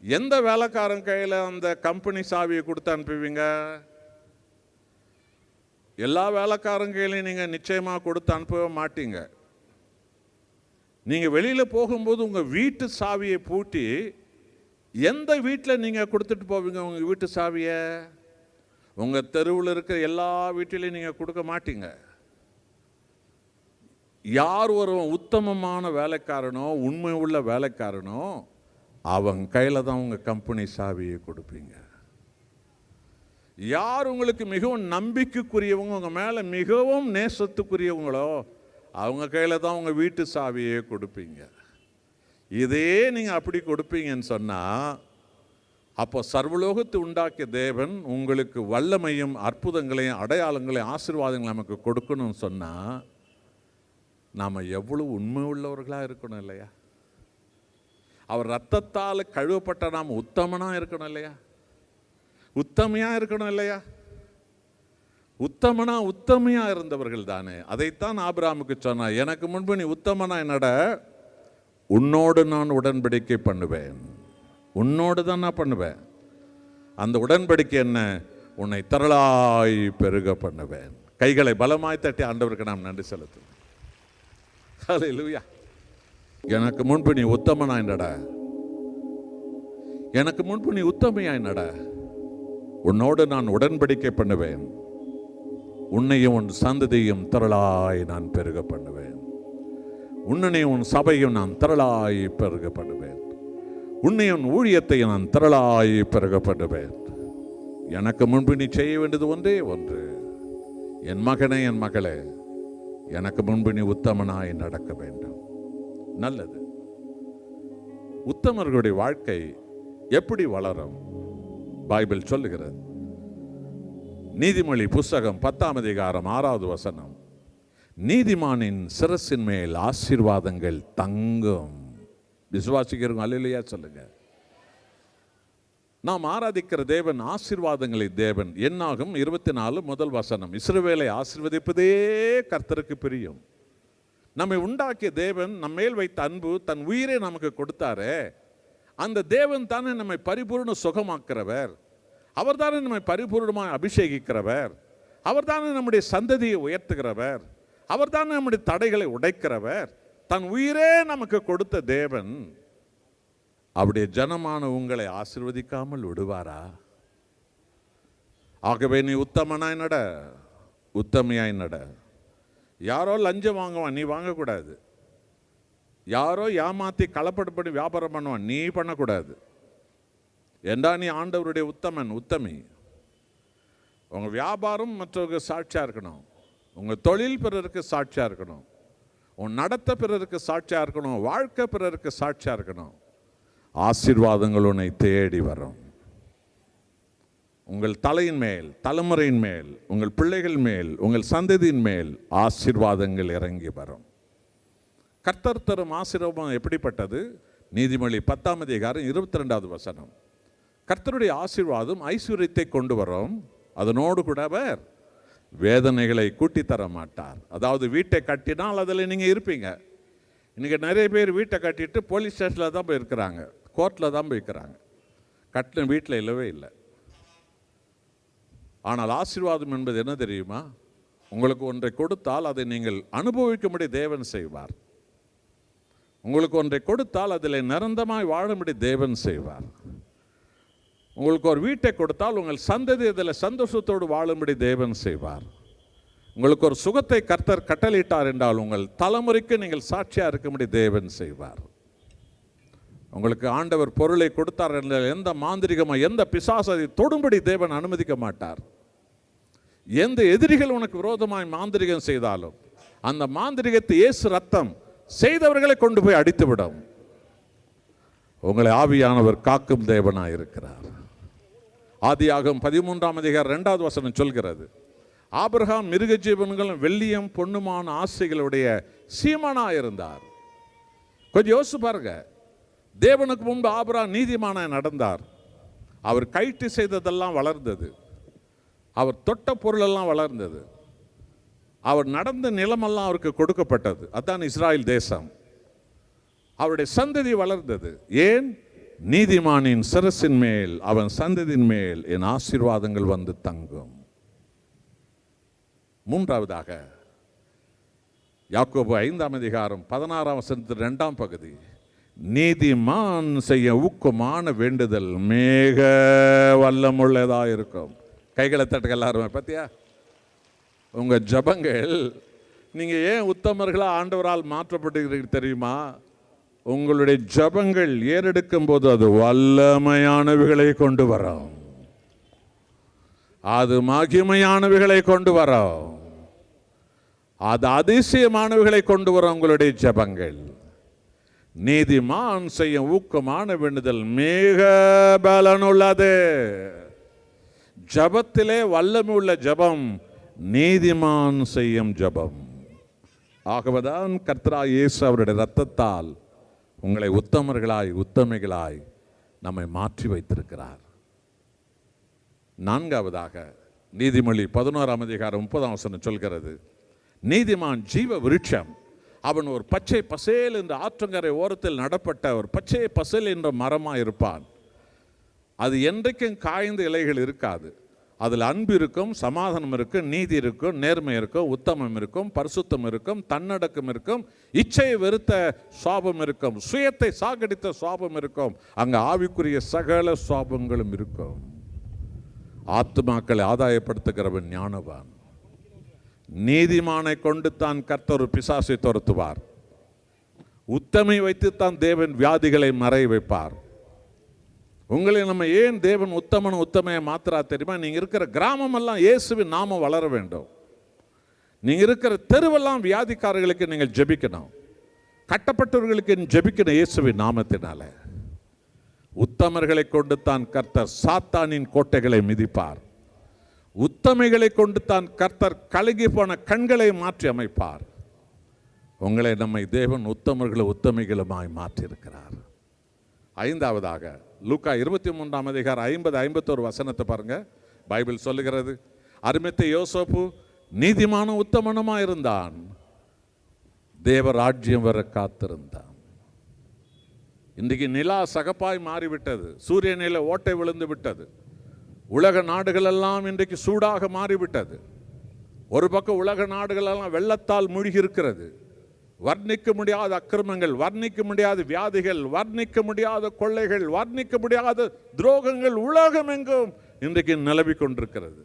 எந்த வேலைக்காரன் கையில் அந்த கம்பெனி சாவியை கொடுத்து அனுப்புவீங்க? எல்லா வேலைக்காரன் கையிலையும் நீங்கள் நிச்சயமாக கொடுத்து அனுப்பவே மாட்டீங்க. நீங்கள் வெளியில் போகும்போது உங்கள் வீட்டு சாவியை பூட்டி எந்த வீட்டில் நீங்கள் கொடுத்துட்டு போவீங்க? உங்கள் வீட்டு சாவியை உங்கள் தெருவில் இருக்கிற எல்லா வீட்டிலையும் நீங்கள் கொடுக்க மாட்டீங்க. யார் ஒரு உத்தமமான வேலைக்காரனோ உண்மை உள்ள வேலைக்காரனோ அவங்க கையில் தான் உங்கள் கம்பெனி சாவியை கொடுப்பீங்க. யார் உங்களுக்கு மிகவும் நம்பிக்கைக்குரியவங்க, உங்கள் மேலே மிகவும் நேசத்துக்குரியவங்களோ அவங்க கையில் தான் உங்கள் வீட்டு சாவியை கொடுப்பீங்க. இதே நீங்கள் அப்படி கொடுப்பீங்கன்னு சொன்னால் அப்போ சர்வலோகத்தை உண்டாக்கிய தேவன் உங்களுக்கு வல்லமையும் அற்புதங்களையும் அடையாளங்களையும் ஆசீர்வாதங்களையும் நமக்கு கொடுக்கணும்னு சொன்னால் நாம் எவ்வளவு உண்மை உள்ளவர்களாக இருக்கணும் இல்லையா? அவர் ரத்தத்தால் கழுவப்பட்ட நாம் உத்தமனாக இருக்கணும் இல்லையா? உத்தமையாக இருக்கணும் இல்லையா? உத்தமையாக இருந்தவர்கள் தானே. அதைத்தான் ஆபிரகாமுக்கு சொன்னார், எனக்கு முன்பு நீ உத்தமனாய் நட, உன்னோடு நான் உடன்படிக்கை பண்ணுவேன். உன்னோடு தான் நான் பண்ணுவேன். அந்த உடன்படிக்கை என்ன? உன்னை திரளாய் பெருக பண்ணுவேன். கைகளை பலமாய் தட்டி ஆண்டவருக்கு நாம் நன்றி செலுத்துவோம். ஹல்லேலூயா. எனக்கு முன்பு நீ உத்தமனாய் நட, எனக்கு முன்பு நீ உத்தமையாய் நட, உன்னோடு நான் உடன்படிக்கை பண்ணுவேன். உன்னையும் உன் சந்ததியும் திரளாய் நான் பெருக பண்ணுவேன். உன்னையும் உன் சபையும் நான் திரளாய் பெருக பண்ணுவேன். உன்னையும் ஊழியத்தையும் நான் திரளாய் பெருக பண்ணுவேன். எனக்கு முன்பு நீ செய்ய வேண்டியது ஒன்றே ஒன்று, என் மகனே என் மகளே, எனக்கு முன்பு நீ உத்தமனாய் நடக்க வேண்டும். நல்லது. உத்தமர்களுடைய வாழ்க்கை எப்படி வளரும்? பைபிள் சொல்லுகிறது. நீதிமொழி புஸ்தகம் 10ஆம் அதிகாரம் 6வது வசனம், நீதிமானின் சிரசின் மேல் ஆசீர்வாதங்கள் தங்கும். விசுவாசிக்கிறவங்க அல்லேலூயா சொல்லுங்க. நாம் ஆராதிக்கிற தேவன் ஆசீர்வாதங்களை தேவன். என்னாகும் 24 முதல் வசனம், இஸ்ரவேலை ஆசீர்வதிப்பதே கர்த்தருக்கு பிரியும். நம்மை உண்டாக்கிய தேவன் நம்மேல் வைத்த அன்பு, தன் உயிரை நமக்கு கொடுத்தாரே, அந்த தேவன் தானே நம்மை பரிபூர்ண சுகமாக்கிறவர். அவர் தானே நம்மை பரிபூர்ணமாக அபிஷேகிக்கிறவர். அவர் தானே நம்முடைய சந்ததியை உயர்த்துகிறவர். அவர் தானே நம்முடைய தடைகளை உடைக்கிறவர். தன் உயிரே நமக்கு கொடுத்த தேவன் அவருடைய ஜனமான உங்களை ஆசீர்வதிக்காமல் விடுவாரா? ஆகவே நீ உத்தமனாய் நட, உத்தமையாய் நட. யாரோ லஞ்சம் வாங்குவான், நீ வாங்கக்கூடாது. யாரோ ஏமாத்தி களப்படப்படி வியாபாரம் பண்ணுவான், நீ பண்ணக்கூடாது. ஏண்டா நீ ஆண்டவருடைய உத்தமன், உத்தமி. உங்கள் வியாபாரம் மற்றவருக்கு சாட்சியாக இருக்கணும். உங்கள் தொழில் பிறருக்கு சாட்சியாக இருக்கணும். உன் நடத்த பிறருக்கு சாட்சியாக இருக்கணும். வாழ்க்கை பிறருக்கு சாட்சியாக இருக்கணும். ஆசீர்வாதங்கள் உன்னை தேடி வரும். உங்கள் தலையின் மேல், தலைமுறையின் மேல், உங்கள் பிள்ளைகள் மேல், உங்கள் சந்ததியின் மேல் ஆசீர்வாதங்கள் இறங்கி வரும். கர்த்தர் தரும் ஆசீர்வாதம் எப்படிப்பட்டது? நீதிமொழி 10ஆம் அதிகாரம் 22வது வசனம், கர்த்தருடைய ஆசீர்வாதம் ஐஸ்வர்யத்தை கொண்டு வரும், அதனோடு கூட அவர் வேதனைகளை கூட்டி தர மாட்டார். அதாவது வீட்டை கட்டினால் அதில் நீங்கள் இருப்பீங்க. இன்றைக்கி நிறைய பேர் வீட்டை கட்டிட்டு போலீஸ் ஸ்டேஷனில் தான் போய் இருக்கிறாங்க, கோர்ட்டில் தான் போய்க்கிறாங்க. கட்டின வீட்டில் இல்லவே இல்லை. ஆனால் ஆசீர்வாதம் என்பது என்ன தெரியுமா? உங்களுக்கு ஒன்றை கொடுத்தால் அதை நீங்கள் அனுபவிக்கும்படி தேவன் செய்வார். உங்களுக்கு ஒன்றை கொடுத்தால் அதில் நிரந்தரமாய் வாழும்படி தேவன் செய்வார். உங்களுக்கு ஒரு வீட்டை கொடுத்தால் உங்கள் சந்ததி அதில் சந்தோஷத்தோடு வாழும்படி தேவன் செய்வார். உங்களுக்கு ஒரு சுகத்தை கர்த்தர் கட்டளையிட்டார் என்றால் உங்கள் தலைமுறைக்கு நீங்கள் சாட்சியாக இருக்கும்படி தேவன் செய்வார். உங்களுக்கு ஆண்டவர் பொருளை கொடுத்தார் என்றால் எந்த மாந்திரிகமாக எந்த பிசாசை தொடும்படி தேவன் அனுமதிக்க மாட்டார். எந்த எதிரிகள் உனக்கு விரோதமாய் மாந்திரிகம் செய்தாலும் அந்த மாந்திரிகத்தை இயேசு ரத்தம் செய்தவர்களை கொண்டு போய் அடித்துவிடும். உங்களை ஆவியானவர் காக்கும் தேவனாய் இருக்கிறார். ஆதியாகமம் 13:2 சொல்கிறது, ஆபிரகாம் மிருக ஜீவன்களும் வெள்ளியும் பொன்னுமான ஆசைகளுடைய சீமானாய் இருந்தார். கொஞ்சம் யோசிச்சு பாருங்க. தேவனுக்கு முன்பு ஆபிரகாம் நீதிமானாய் நடந்தார். அவர் கைட்டு செய்ததெல்லாம் வளர்ந்தது. அவர் தொட்ட பொருளெல்லாம் வளர்ந்தது. அவர் நடந்த நிலமெல்லாம் அவருக்கு கொடுக்கப்பட்டது. அதான் இஸ்ராயல் தேசம். அவருடைய சந்ததி வளர்ந்தது. ஏன்? நீதிமானின் சிரசின் மேல், அவன் சந்ததியின் மேல் என் ஆசீர்வாதங்கள் வந்து தங்கும். மூன்றாவதாக யாக்கோபு 5:16 பகுதி, நீதிமான் செய்ய ஊக்கமான வேண்டுதல் மேக வல்லமுள்ளதா இருக்கும். கைகளை தட்டுக்க எல்லாருமே. பார்த்தியா, உங்க ஜபங்கள், நீங்க ஏன் உத்தமர்களா ஆண்டவரால் மாற்றப்பட்டிருக்கிறீர்கள் தெரியுமா? உங்களுடைய ஜபங்கள் ஏறெடுக்கும் போது அது வல்லமையானவைகளை கொண்டு வரும், அது மகிமையானவைகளை கொண்டு வரும், அது அதிசயமானவைகளை கொண்டு வரும். உங்களுடைய ஜபங்கள் நீதிமான் செய்யும் ஊக்கமான வேண்டுதல் மிக பலனுள்ளது. ஜபத்திலே வல்லமை உள்ள ஜபம் நீதிமான் செய்யும் ஜபம். ஆகவேதான் கர்த்தராகிய இயேசு அவருடைய இரத்தத்தால் உங்களை உத்தமர்களாய் உத்தமிகளாய் நம்மை மாற்றி வைத்திருக்கிறார். நான்காவதாக நீதிமொழி 11:30 சொல்கிறது, நீதிமான் ஜீவ விருட்சம், அவன் ஒரு பச்சை பசேல் என்ற ஆற்றங்கரை ஓரத்தில் நடப்பட்ட ஒரு பச்சை பசேல் என்ற மரமாக இருப்பான். அது என்றைக்கும் காய்ந்த இலைகள் இருக்காது. அதில் அன்பு இருக்கும், சமாதானம் இருக்கும், நீதி இருக்கும், நேர்மை இருக்கும், உத்தமம் இருக்கும், பரிசுத்தம் இருக்கும், தன்னடக்கம் இருக்கும், இச்சையை வெறுத்த சுவாபம் இருக்கும், சுயத்தை சாகடித்த சுவாபம் இருக்கும். அங்கே ஆவிக்குரிய சகல சுவாபங்களும் இருக்கும். ஆத்துமாக்களை ஆதாயப்படுத்துகிறவன் ஞானவான். நீதிமானை கொண்டு தான் கர்த்தர் பிசாசை துரத்துவார். உத்தமை வைத்துத்தான் தேவன் வியாதிகளை மறை வைப்பார். உங்களை நம்ம ஏன் தேவன் உத்தமன் உத்தமையை மாத்திரா தெரியுமா? நீங்க இருக்கிற கிராமம் எல்லாம் இயேசுவின் நாமம் வளர வேண்டும். நீங்க இருக்கிற தெருவெல்லாம் வியாதிக்காரர்களுக்கு நீங்கள் ஜெபிக்கணும், கட்டப்பட்டவர்களுக்கு ஜெபிக்கணும் இயேசுவின் நாமத்தினால. உத்தமர்களை கொண்டு தான் கர்த்தர் சாத்தானின் கோட்டைகளை மிதிப்பார். உத்தமைகளை கொண்டு தான் கர்த்தர் கலகி போன கண்களை மாற்றி அமைப்பார். உங்களை நம்மை தேவன் உத்தமர்களும் உத்தமிகளுமாய் மாற்றியிருக்கிறார். ஐந்தாவதாக லூக்கா 23:50-51 பாருங்க. பைபிள் சொல்லுகிறது, அரிமத்தை யோசேப்பு நீதிமான உத்தமனுமாய் இருந்தான், தேவ ராஜ்யம் வர காத்திருந்தான். இன்றைக்கு நிலா சகப்பாய் மாறிவிட்டது, சூரியனில ஓட்டை விழுந்து விட்டது, உலக நாடுகள் எல்லாம் இன்றைக்கு சூடாக மாறிவிட்டது. ஒரு பக்கம் உலக நாடுகள் எல்லாம் வெள்ளத்தால் மூழ்கி இருக்கிறது. வர்ணிக்க முடியாத அக்கிரமங்கள், வர்ணிக்க முடியாத வியாதிகள், வர்ணிக்க முடியாத கொள்ளைகள், வர்ணிக்க முடியாத துரோகங்கள் உலகம் எங்கும் இன்றைக்கு நிலவி கொண்டிருக்கிறது.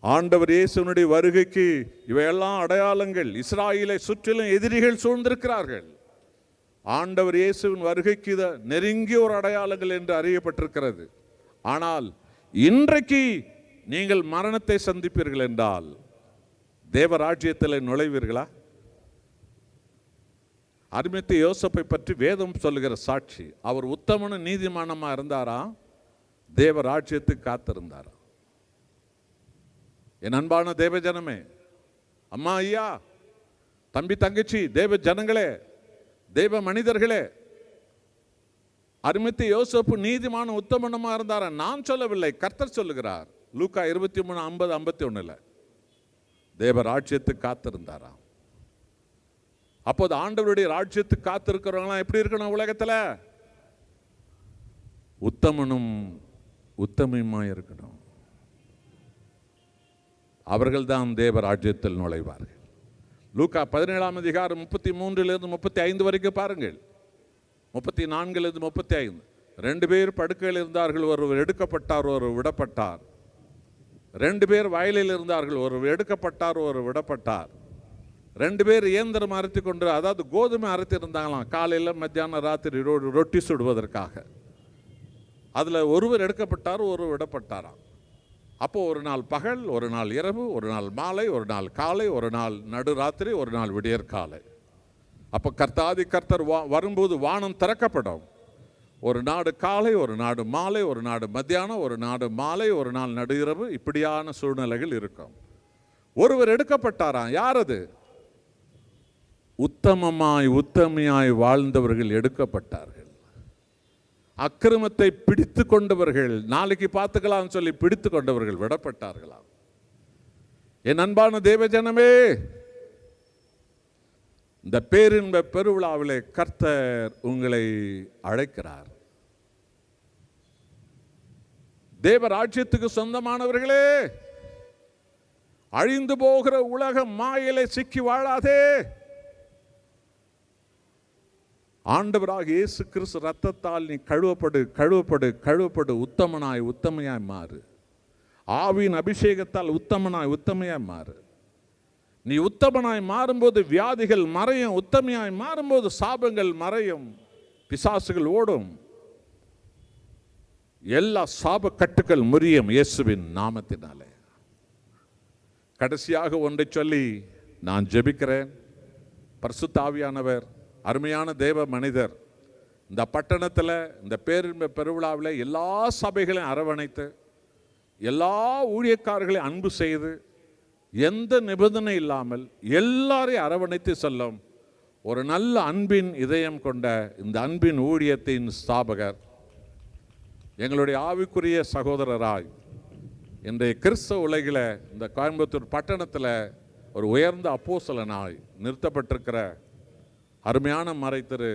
ஆண்டவர் இயேசுனுடைய வருகைக்கு இவையெல்லாம் அடையாளங்கள். இஸ்ராயேலை சுற்றிலும் எதிரிகள் சூழ்ந்திருக்கிறார்கள். ஆண்டவர் இயேசுவின் வருகைக்கு நெருங்கிய ஒரு அடையாளங்கள் என்று அறியப்பட்டிருக்கிறது. ஆனால் இன்றைக்கு நீங்கள் மரணத்தை சந்திப்பீர்கள் என்றால் தேவராஜ்யத்தில் நுழைவீர்களா? அரிமத்தை யோசேப்பை பற்றி வேதம் சொல்லுகிற சாட்சி, அவர் உத்தமன நீதிமானமா இருந்தாரா, தேவராஜ்யத்துக்கு காத்திருந்தாரா? என் அன்பான தேவ ஜனமே, அம்மா ஐயா, தம்பி தங்கச்சி, தேவ ஜனங்களே, தேவ மனிதர்களே, அரிமத்தை யோசேப்பு நீதிமான உத்தமனமா இருந்தாரா? நான் சொல்லவில்லை, கர்த்தர் சொல்லுகிறார். லூக்கா 23:50-51 தேவ ராஜ்யத்துக்கு காத்திருந்தாரா? அப்போது ஆண்டவருடைய ராஜ்யத்துக்கு காத்திருக்கிறவங்களாம் எப்படி இருக்கணும்? உலகத்தில் உத்தமனும் உத்தமமாய் இருக்கணும். அவர்கள் தான் தேவ ராஜ்யத்தில் நுழைவார்கள். லூக்கா 17:33-35 வரைக்கும் பாருங்கள். 34-35 2 பேர் படுக்கையில் இருந்தார்கள், ஒருவர் எடுக்கப்பட்டார், ஒருவர் விடப்பட்டார். 2 பேர் வயலில் இருந்தார்கள், ஒருவர் எடுக்கப்பட்டார், ஒருவர் விடப்பட்டார். 2 பேர் இயந்திரம் அரைத்து கொண்டு, அதாவது கோதுமை அரைத்து இருந்தாங்களாம், காலையில் மத்தியானம் ராத்திரி ரொட்டி சுடுவதற்காக. அதில் ஒருவர் எடுக்கப்பட்டார், ஒருவர் விடப்பட்டாராம். அப்போ ஒரு நாள் பகல், ஒரு நாள் இரவு, ஒரு நாள் மாலை, ஒரு நாள் காலை, ஒரு நாள் நடுராத்திரி, ஒரு நாள் விடியற்காலை. அப்ப கர்த்தாதி கர்த்தர் வரும்போது வானம் திறக்கப்படும். ஒரு நாடு காலை, ஒரு நாடு மாலை, ஒரு நாடு மத்தியானம், ஒரு நாடு மாலை, ஒரு நாள் நடுஇரவு, இப்படியான சூழ்நிலைகள் இருக்கும். ஒருவர் எடுக்கப்பட்டாராம். யார் அது? உத்தமமாய் உத்தமையாய் வாழ்ந்தவர்கள் எடுக்கப்பட்டார்கள். அக்கிரமத்தை பிடித்து கொண்டவர்கள், நாளைக்கு பார்த்துக்கலாம் சொல்லி பிடித்து கொண்டவர்கள் விடப்பட்டார்களாம். என் அன்பான தேவஜனமே, இந்த பேரின்ப பெருவிழாவிலே கர்த்தர் உங்களை அழைக்கிறார். தேவ ராஜ்யத்துக்கு சொந்தமானவர்களே, அழிந்து போகிற உலக மாயிலே சிக்கி வாழாதே. ஆண்டவராக இயேசு கிறிஸ்து ரத்தத்தால் நீ கழுவப்படு கழுவப்படு கழுவப்படு, உத்தமனாய் உத்தமையாய் மாறு. ஆவியின் அபிஷேகத்தால் உத்தமனாய் உத்தமையாய் மாறு. நீ உத்தமனாய் மாறும்போது வியாதிகள் மறையும். உத்தமையாய் மாறும்போது சாபங்கள் மறையும், பிசாசுகள் ஓடும், எல்லா சாப கட்டுக்கள் முறியும் இயேசுவின் நாமத்தினாலே. கடைசியாக ஒன்றை சொல்லி நான் ஜெபிக்கிறேன். பரிசுத்த ஆவியானவர், அருமையான தேவ மனிதர், இந்த பட்டணத்தில் இந்த பேரின்ப பெருவிழாவில் எல்லா சபைகளையும் அரவணைத்து, எல்லா ஊழியக்காரர்களையும் அன்பு செய்து, எந்த நிபந்தனை இல்லாமல் எல்லாரையும் அரவணைத்து செல்லும் ஒரு நல்ல அன்பின் இதயம் கொண்ட இந்த அன்பின் ஊழியத்தின் ஸ்தாபகர், எங்களுடைய ஆவிக்குரிய சகோதரராய் இன்றைய கிறிஸ்தவ உலகில் இந்த கோயம்புத்தூர் பட்டணத்தில் ஒரு உயர்ந்த அப்போஸ்தலனாய் நிறுத்தப்பட்டிருக்கிற அருமையான மறை திரு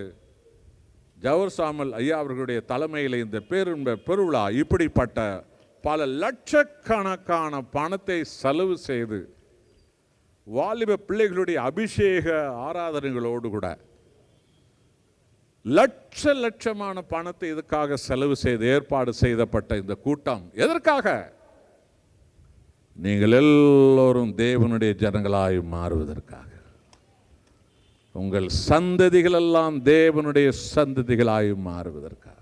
ஜவஹர் சாமுவேல் ஐயா அவர்களுடைய தலைமையில் இந்த பேரின்ப பெருவிழா இப்படிப்பட்ட பல லட்சக்கணக்கான பணத்தை செலவு செய்து வாலிப பிள்ளைகளுடைய அபிஷேக ஆராதனைகளோடு கூட லட்சமான பணத்தை இதுக்காக செலவு செய்து ஏற்பாடு செய்யப்பட்ட இந்த கூட்டம் எதற்காக? நீங்கள் எல்லோரும் தேவனுடைய ஜனங்களாய் மாறுவதற்காக. உங்கள் சந்ததிகள் எல்லாம் தேவனுடைய சந்ததிகளாய் மாறுவதற்காக.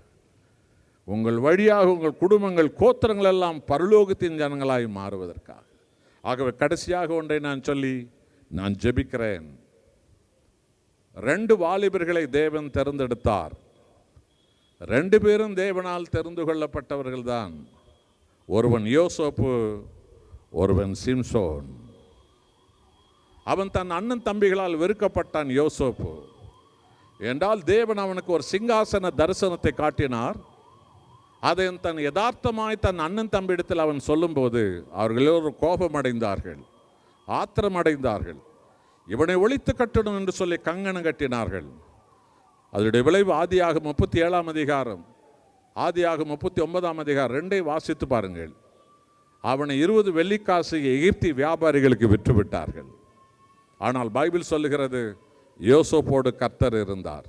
உங்கள் வழியாக உங்கள் குடும்பங்கள் கோத்திரங்கள் எல்லாம் பரலோகத்தின் ஜனங்களாய் மாறுவதற்காக. ஆகவே கடைசியாக ஒன்றை நான் சொல்லி நான் ஜெபிக்கிறேன். 2 வாலிபர்களை தேவன் தேர்ந்தெடுத்தார். 2 பேரும் தேவனால் தெரிந்து கொள்ளப்பட்டவர்கள் தான். ஒருவன் யோசேப்பு, ஒருவன் சிம்சோன். அவன் தன் அண்ணன் தம்பிகளால் வெறுக்கப்பட்டான் யோசேப்பு. என்றால் தேவன் அவனுக்கு ஒரு சிங்காசன தரிசனத்தை காட்டினார். அதை தன் யதார்த்தமாய் தன் அண்ணன் தம்பியிடத்தில் அவன் சொல்லும்போது அவர்கள் எல்லோரும் கோபமடைந்தார்கள், ஆத்திரமடைந்தார்கள். இவனை ஒழித்து கட்டணும் என்று சொல்லி கங்கணம் கட்டினார்கள். அதனுடைய விளைவு ஆதியாகமம் 37ஆம் அதிகாரம், ஆதியாகமம் 39ஆம் அதிகாரம் 2ஐ வாசித்து பாருங்கள். அவனை 20 வெள்ளிக்காசு எகிப்தி வியாபாரிகளுக்கு விற்றுவிட்டார்கள். ஆனால் பைபிள் சொல்லுகிறது யோசேப்போடு கர்த்தர் இருந்தார்.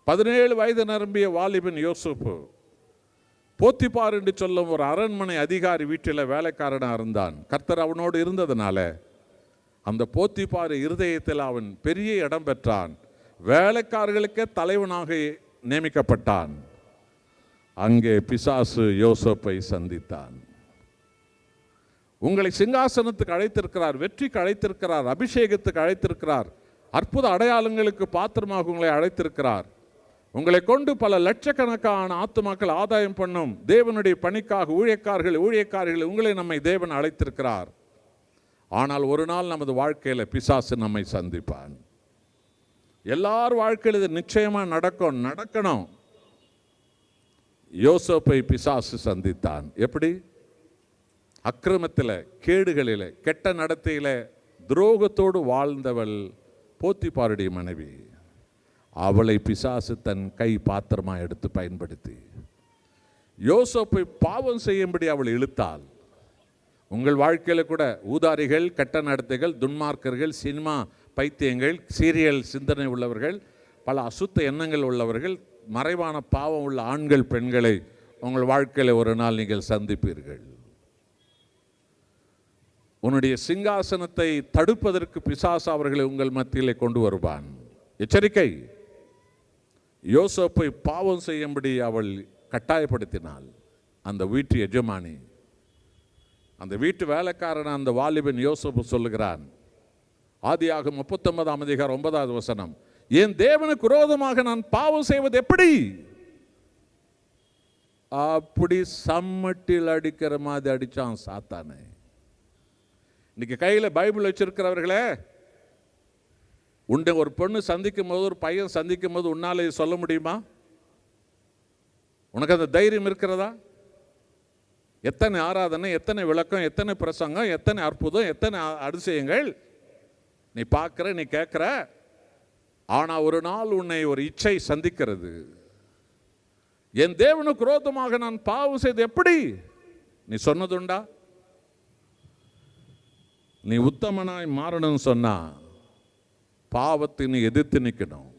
17 வயது நிரம்பிய வாலிபன் யோசேப்பு போத்திபார் என்று சொல்லும் ஒரு அரண்மனை அதிகாரி வீட்டில் வேலைக்காரனாக இருந்தான். கர்த்தர் அவனோடு இருந்ததுனால அந்த போத்திபார் இருதயத்தில் அவன் பெரிய இடம் பெற்றான். வேலைக்காரர்களுக்கே தலைவனாக நியமிக்கப்பட்டான். அங்கே பிசாசு யோசேப்பை சந்தித்தான். உங்களை சிங்காசனத்துக்கு அழைத்திருக்கிறார், வெற்றிக்கு அழைத்திருக்கிறார், அபிஷேகத்துக்கு அழைத்திருக்கிறார், அற்புத அடையாளங்களுக்கு பாத்திரமாக உங்களை அழைத்திருக்கிறார். உங்களை கொண்டு பல லட்சக்கணக்கான ஆத்துமாக்கள் ஆதாயம் பண்ணும் தேவனுடைய பணிக்காக ஊழியக்காரர்கள் உங்களை நம்மை தேவன் அழைத்திருக்கிறார். ஆனால் ஒரு நாள் நமது வாழ்க்கையில் பிசாசு நம்மை சந்திப்பான். எல்லார் வாழ்க்கையில் இது நிச்சயமாக நடக்கணும். யோசேப்பை பிசாசு சந்தித்தான். எப்படி? அக்கிரமத்தில், கேடுகளில், கெட்ட நடத்தையில், துரோகத்தோடு வாழ்ந்தவள் போத்திபாருடைய மனைவி. அவளை பிசாசு தன் கை பாத்திரமாக எடுத்து பயன்படுத்தி யோசேப்பை பாவம் செய்யும்படி அவள் இழுத்தாள். உங்கள் வாழ்க்கையில் கூட ஊதாரிகள், கெட்ட நடத்தைகள், துன்மார்க்கர்கள், சினிமா பைத்தியங்கள், சீரியல் சிந்தனை உள்ளவர்கள், பல அசுத்த எண்ணங்கள் உள்ளவர்கள், மறைவான பாவம் உள்ள ஆண்கள் பெண்களை உங்கள் வாழ்க்கையில் ஒரு நாள் நீங்கள் சந்திப்பீர்கள். உன்னுடைய சிங்காசனத்தை தடுப்பதற்கு பிசாசு அவர்களை உங்கள் மத்தியிலே கொண்டு வருவான். எச்சரிக்கை! யோசேப்பை பாவம் செய்யும்படி அவள் கட்டாயப்படுத்தினாள். அந்த வீட்டு எஜமானி, அந்த வீட்டு வேலைக்காரன் அந்த வாலிபன் யோசேப்பு சொல்லுகிறான், ஆதியாகமம் 39 அதிகாரம் 9வது வசனம், என் தேவனுக்கு விரோதமாக நான் பாவம் செய்வது எப்படி? அப்படி சம்மட்டில் அடிக்கிற மாதிரி அடிச்சான் சாத்தானே. இன்னைக்கு கையில பைபிள் வச்சிருக்கிறவர்களே, உன்னை ஒரு பொண்ணு சந்திக்கும் போது, ஒரு பையன் சந்திக்கும் போது உன்னால சொல்ல முடியுமா? உனக்கு அந்த தைரியம் இருக்கிறதா? எத்தனை ஆராதனை, எத்தனை விளக்கம், எத்தனை பிரசங்கம், எத்தனை அற்புதம், எத்தனை அதிசயங்கள் நீ பார்க்கிற, நீ கேட்கிற. ஆனா ஒரு நாள் உன்னை ஒரு இச்சை சந்திக்கிறது. என் தேவனுக்கு விரோதமாக நான் பாவம் செய்து எப்படி? நீ சொன்னதுண்டா? நீ உத்தமனாய் மாறணும் சொன்னா பாவத்தை நீ எதிர்த்து நிற்கணும்.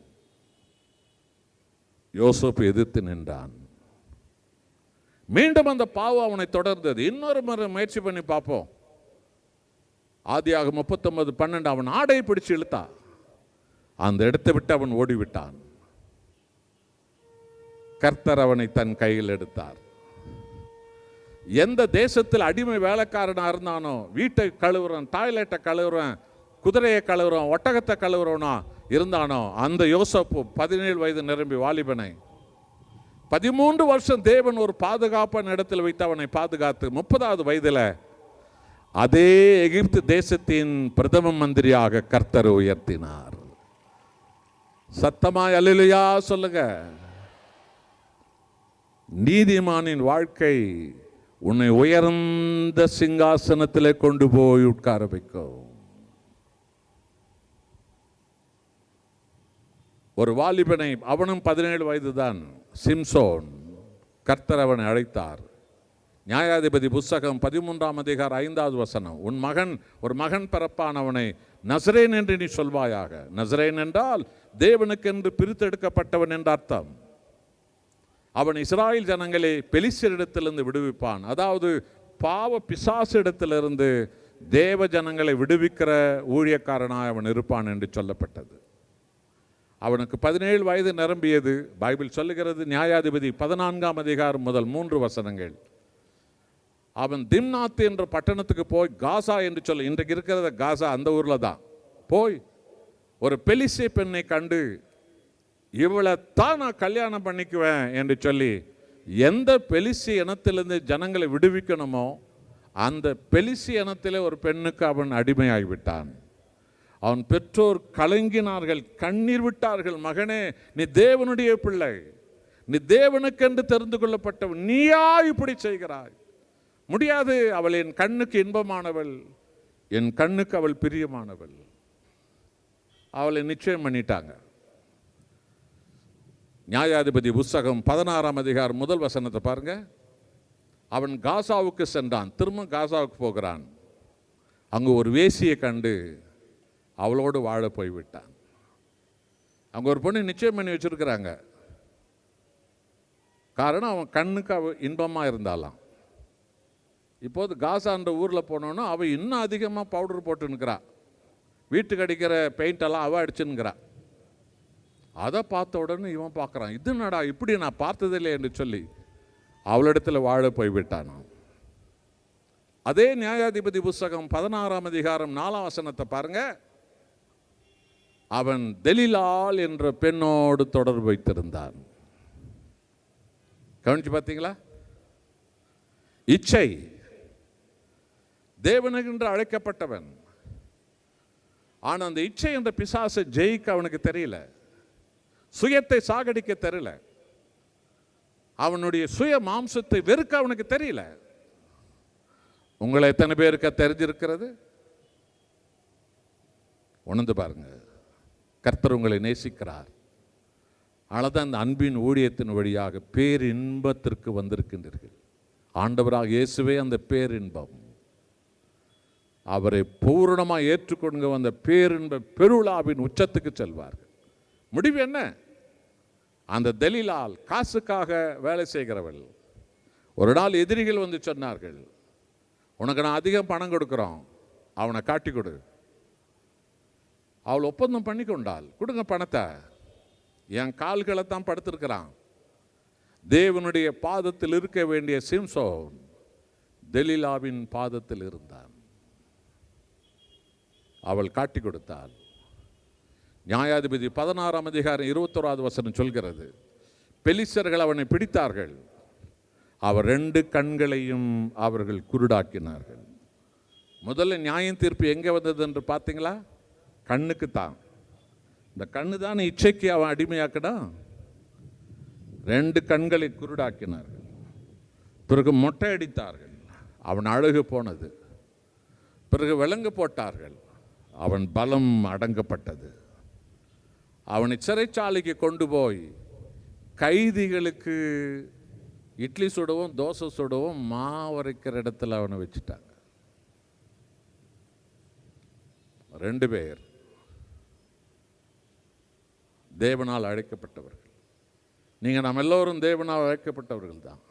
யோசேப்பு எதிர்த்து நின்றான். மீண்டும் அந்த பாவம் அவனை தொடர்ந்தது. இன்னொரு முறை முயற்சி பண்ணி பார்ப்போம். ஆதியாகமம் 39:12, அவன் ஆடை பிடிச்சு இழுத்தா, அந்த இடத்தை விட்டு அவன் ஓடிவிட்டான். கர்த்தர் அவனை தன் கையில் எடுத்தார். எந்த தேசத்தில் அடிமை வேலைக்காரனா இருந்தானோ, வீட்டை கழுவுறான், டாய்லெட்டை கழுவுறான், குதிரையை கழுவுறான், ஒட்டகத்தை கழுவுறவனா இருந்தானோ, அந்த யோசேப்பு 17 வயது நிரம்பி வாலிபனை 13 வருஷம் தேவன் ஒரு பாதுகாப்பான இடத்தில் வைத்து அவனை பாதுகாத்து 30வது வயதில் அதே எகிப்து தேசத்தின் பிரதம மந்திரியாக கர்த்தர் உயர்த்தினார். சத்தமாய் அல்லேலூயா சொல்லுங்க. நீதிமானின் வாழ்க்கை உன்னை உயர்ந்த சிங்காசனத்திலே கொண்டு போய் உட்கார வைக்கும். ஒரு வாலிபனை, அவனும் 17 வயது தான், சிம்சோன், கர்த்தர் அவனை அழைத்தார். நியாயாதிபதி புஸ்தகம் 13 அதிகாரம் 5வது வசனம், உன் மகன், ஒரு மகன் பிறப்பான், அவனை நசரேன் என்று நீ சொல்வாயாக. நசரேன் என்றால் தேவனுக்கென்று பிரித்தெடுக்கப்பட்டவன் என்ற அர்த்தம். அவன் இஸ்ராயேல் ஜனங்களை பெலிஸ்தரிடத்திலிருந்து விடுவிப்பான். அதாவது பாவ பிசாசிடத்திலிருந்து தேவ ஜனங்களை விடுவிக்கிற ஊழியக்காரனாய் அவன் இருப்பான் என்று சொல்லப்பட்டது. அவனுக்கு 17 வயது நிரம்பியது. பைபிள் சொல்லுகிறது, நியாயாதிபதி 14 அதிகாரம் முதல் 3 வசனங்கள், அவன் திம்னாத் என்ற பட்டணத்துக்கு போய், காசா என்று சொல்ல, இன்றைக்கு இருக்கிறத காசா அந்த ஊரில் தான், போய் ஒரு பெலிஸ்தே பெண்ணை கண்டு, இவளை தான் நான் கல்யாணம் பண்ணிக்குவேன் என்று சொல்லி, எந்த பெலிஸ்தே இனத்திலிருந்து ஜனங்களை விடுவிக்கணுமோ அந்த பெலிஸ்தே இனத்திலே ஒரு பெண்ணுக்கு அவன் அடிமையாகிவிட்டான். அவன் பெற்றோர் கலங்கினார்கள், கண்ணீர் விட்டார்கள். மகனே, நீ தேவனுடைய பிள்ளை, நீ தேவனுக்கென்று தெரிந்து கொள்ளப்பட்டவன், நீயா இப்படி செய்கிறாய்? முடியாது, அவள் என் கண்ணுக்கு இன்பமானவள், என் கண்ணுக்கு அவள் பிரியமானவள். அவளை நிச்சயம் பண்ணிட்டாங்க. நியாயாதிபதி புஸ்தகம் 16 அதிகாரம் முதல் வசனத்தை பாருங்க. அவன் காசாவுக்கு சென்றான், திரும்ப காசாவுக்கு போகிறான். அங்கு ஒரு வேசியை கண்டு அவளோடு வாழ போய்விட்டான். அங்கே ஒரு பொண்ணு நிச்சயம் பண்ணி வச்சிருக்கிறாங்க. காரணம், அவன் கண்ணுக்கு அவ இன்பமாக இருந்தாலாம். இப்போது காசான்ற ஊரில் போனோன்னா அவள் இன்னும் அதிகமாக பவுடர் போட்டுன்னுக்கிறா, வீட்டுக்கு அடிக்கிற பெயிண்டெல்லாம் அவள் அடிச்சுன்னுக்கிறா. அதை பார்த்த உடனே இவன் பார்க்குறான், இது நடா இப்படி நான் பார்த்ததில்லை என்று சொல்லி அவளிடத்தில் வாழ போய்விட்டான். அதே நியாயாதிபதி புஸ்தகம் 16 அதிகாரம் 4 வசனத்தை பாருங்க. அவன் தெலீலாள் என்ற பெண்ணோடு தொடர்பு வைத்திருந்தான். கவனிச்சு பார்த்தீங்களா? இச்சை, தேவனுக்கென்று அழைக்கப்பட்டவன், ஆனால் அந்த இச்சை என்ற பிசாசை ஜெயிக்க அவனுக்கு தெரியல, சுயத்தை சாகடிக்க தெரியல, அவனுடைய சுய மாம்சத்தை வெறுக்க அவனுக்கு தெரியல. உங்களை எத்தனை பேருக்கு தெரிஞ்சிருக்கிறது? உணர்ந்து பாருங்க. கர்த்தர் உங்களை நேசிக்கிறார். அதனால்தான் அந்த அன்பின் ஊழியத்தின் வழியாக பேரின்பத்திற்கு வந்திருக்கின்றீர்கள். ஆண்டவராக இயேசுவே அந்த பேரின்பம். அவரை பூரணமாக ஏற்றுக்கொண்டு வந்த பேரின்ப பெருவிழாவின் உச்சத்துக்கு செல்வார்கள். முடிவு என்ன? அந்த தெலீலாள் காசுக்காக வேலை செய்கிறவள். ஒரு நாள் எதிரிகள் வந்து சொன்னார்கள், உனக்கு நான் அதிகம் பணம் கொடுக்குறோம், அவனை காட்டி கொடு. அவள் ஒப்பந்தம் பண்ணி கொண்டாள், கொடுங்க பணத்தை, என் கால்களை தான் படுத்திருக்கிறான். தேவனுடைய பாதத்தில் இருக்க வேண்டிய சிம்சோன் தெலீலாவின் பாதத்தில் இருந்தான். அவள் காட்டி கொடுத்தாள். நியாயாதிபதி 16ஆம் அதிகாரம் 21வது வசனம் சொல்கிறது, பெலிஸ்தர்கள் அவனை பிடித்தார்கள், அவர் 2 கண்களையும் அவர்கள் குருடாக்கினார்கள். முதல்ல நியாயம் தீர்ப்பு எங்கே வந்தது என்று பார்த்தீங்களா? கண்ணுக்கு தான். இந்த கண்ணு தான் இச்சைக்கு அவன் அடிமையாக்கடா. 2 கண்களை குருடாக்கினார்கள். பிறகு மொட்டை அடித்தார்கள், அவன் அழகு போனது. பிறகு விலங்கு போட்டார்கள், அவன் பலம் அடங்கப்பட்டது. அவனை சிறைச்சாலைக்கு கொண்டு போய் கைதிகளுக்கு இட்லி சுடவும் தோசை சுடவும் மாவரைக்கிற இடத்துல அவனை வச்சுட்டாங்க. 2 பேர் தேவனால் அழைக்கப்பட்டவர்கள். நீங்கள் நாம் எல்லோரும் தேவனால் அழைக்கப்பட்டவர்கள் தான்.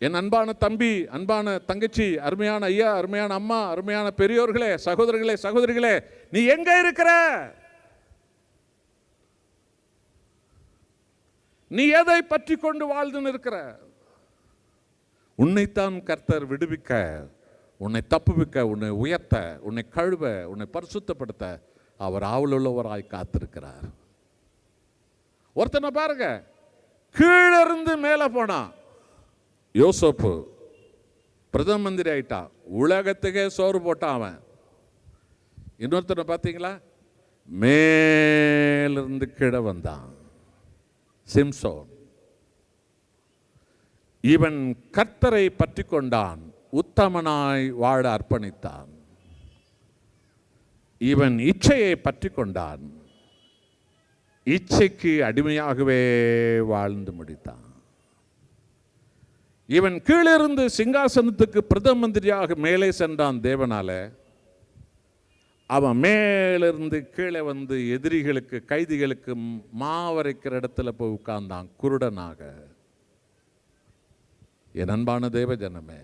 என் அன்பான தம்பி, அன்பான தங்கச்சி, அருமையான ஐயா, அருமையான அம்மா, அருமையான பெரியோர்களே, சகோதரர்களே, சகோதரிகளே, நீ எங்க இருக்கிற? நீ எதை பற்றி கொண்டு வாழ்ந்து இருக்கிற? உன்னைத்தான் கர்த்தர் விடுவிக்க, உன்னை தப்புவிக்க, உன்னை உயர்த்த, உன்னை கழுவ, உன்னை பரிசுத்தப்படுத்த அவர் ஆவலுள்ளவராய் காத்திருக்கிறார். ஒருத்தனை பாருங்க, கீழிருந்து மேலே போனான். யோசேப்பு பிரதம மந்திரி ஆயிட்டான், உலகத்துக்கே சோறு போட்டான் அவன். இன்னொருத்தனை பார்த்தீங்களா? மேலிருந்து கீழே வந்தான், சிம்சோன். இவன் கர்த்தரை பற்றி கொண்டான், உத்தமனாய் வாழ அர்ப்பணித்தான். இவன் இச்சையை பற்றி கொண்டான், இச்சைக்கு அடிமையாகவே வாழ்ந்து முடித்தான். இவன் கீழிருந்து சிங்காசனத்துக்கு பிரதம மந்திரியாக மேலே சென்றான் தேவனால. அவன் மேலிருந்து கீழே வந்து எதிரிகளுக்கு, கைதிகளுக்கு மாவரைக்கிற இடத்துல போய் உட்கார்ந்தான் குருடனாக. என் அன்பான தேவ ஜனமே,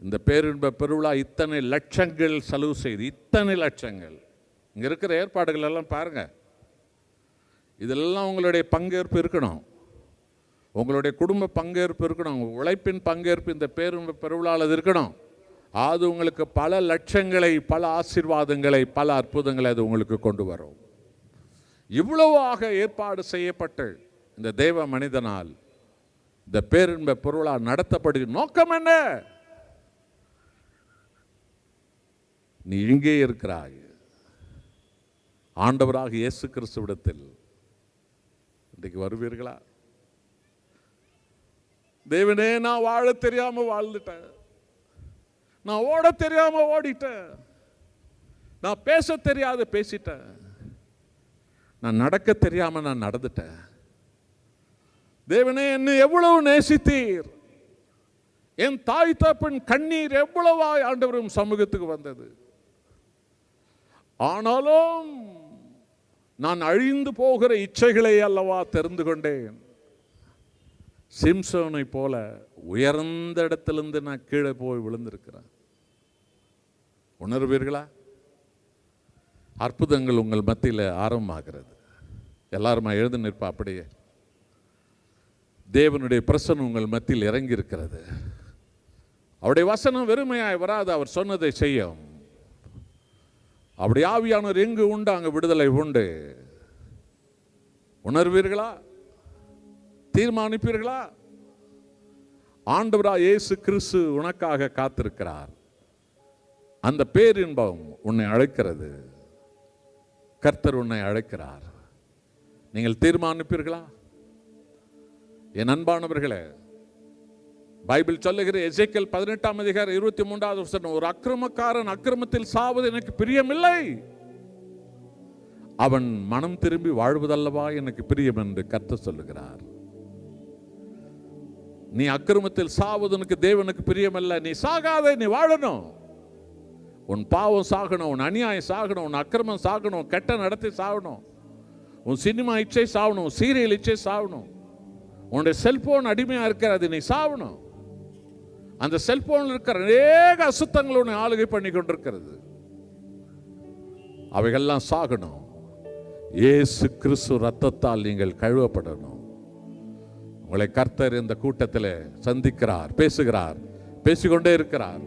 இந்த பேரின்ப பெருவிழா இத்தனை லட்சங்கள் செலவு செய்து, இத்தனை லட்சங்கள், இங்க இருக்கிற ஏற்பாடுகள் எல்லாம் பாருங்க. இதெல்லாம் உங்களுடைய பங்கேற்பு இருக்கணும், உங்களுடைய குடும்ப பங்கேற்பு இருக்கணும், உழைப்பின் பங்கேற்பு இந்த பேரின்ப பெருவிழாவில் இருக்கணும். அது உங்களுக்கு பல லட்சங்களை, பல ஆசீர்வாதங்களை, பல அற்புதங்களை அது உங்களுக்கு கொண்டு வரும். இவ்வளவாக ஏற்பாடு செய்யப்பட்டு இந்த தேவ மனிதனால் இந்த பேரின்ப பெருவிழா நடத்தப்படும் நோக்கம் என்ன? நீ இங்கே இருக்கிறாய், ஆண்டவராக இயேசு கிறிஸ்துவிடத்தில் இன்றைக்கு வருவீர்களா? தேவனே, நான் வாழ தெரியாம வாழ்ந்துட்டேன், நான் ஓட தெரியாம ஓடிட்டேன், நான் பேச தெரியாத பேசிட்டேன், நான் நடக்க தெரியாம நான் நடந்துட்டேன். தேவனே, என்னை எவ்வளவு நேசித்தீர், என் தாய் தகப்பன் கண்ணீர் எவ்வளவாய் ஆண்டவரும் சமூகத்துக்கு வந்தது. ஆனாலும் நான் அழிந்து போகிற இச்சைகளை அல்லவா தெரிந்து கொண்டேன். சிம்சோனை போல உயர்ந்த இடத்திலிருந்து நான் கீழே போய் விழுந்திருக்கிறேன். உணர்வீர்களா? அற்புதங்கள் உங்கள் மத்தியில் ஆரம்பமாகிறது. எல்லாருமா எழுந்து நிற்பா. அப்படியே தேவனுடைய பிரசன்னம் உங்கள் மத்தியில் இறங்கி இருக்கிறது. அவருடைய வசனம் வெறுமையாய் வராது, அவர் சொன்னதை செய்யும். அப்படி ஆவியானவர் எங்கு உண்டு அங்கு விடுதலை உண்டு. உணர்வீர்களா? தீர்மானிப்பீர்களா? ஆண்டவராய் இயேசு கிறிஸ்து உனக்காக காத்திருக்கிறார். அந்த பேரின்பம் உன்னை அழைக்கிறது. கர்த்தர் உன்னை அழைக்கிறார். நீங்கள் தீர்மானிப்பீர்களா? என் அன்பானவர்களே, பைபிள் சொல்லுகிற எசேக்கியேல் 18ஆம் அதிகாரம் 23வது வசனம், ஒரு அக்கிரமக்காரன் அக்கிரமத்தில் சாவது எனக்கு பிரியமில்லை, அவன் மனம் திரும்பி வாழ்வதல்லவா எனக்கு பிரியம் என்று கர்த்தர் சொல்லுகிறார். நீ அக்கிரமத்தில் சாவதற்கு தேவனுக்கு பிரியமல்ல. நீ சாகாத, நீ வாழணும். உன் பாவம் சாகணும், உன் அநியாயம் சாகணும், உன் அக்கிரமம் சாகணும், கெட்ட நடத்தை சாகணும், உன் சினிமா இச்சை சாகணும், சீரியல் இச்சை சாகணும், உன்னுடைய செல்போன் அடிமையா இருக்கிறது, நீ சாகணும். அந்த செல்போனில் இருக்கிற அநேக அசுத்தங்கள் உன்னை ஆளுகை பண்ணி கொண்டிருக்கிறது. அவைகள்லாம் சாகணும். இயேசு கிறிஸ்து ரத்தத்தால் நீங்கள் கழுவப்படணும். உங்களை கர்த்தர் இந்த கூட்டத்தில் சந்திக்கிறார், பேசுகிறார், பேசிக்கொண்டே இருக்கிறார்.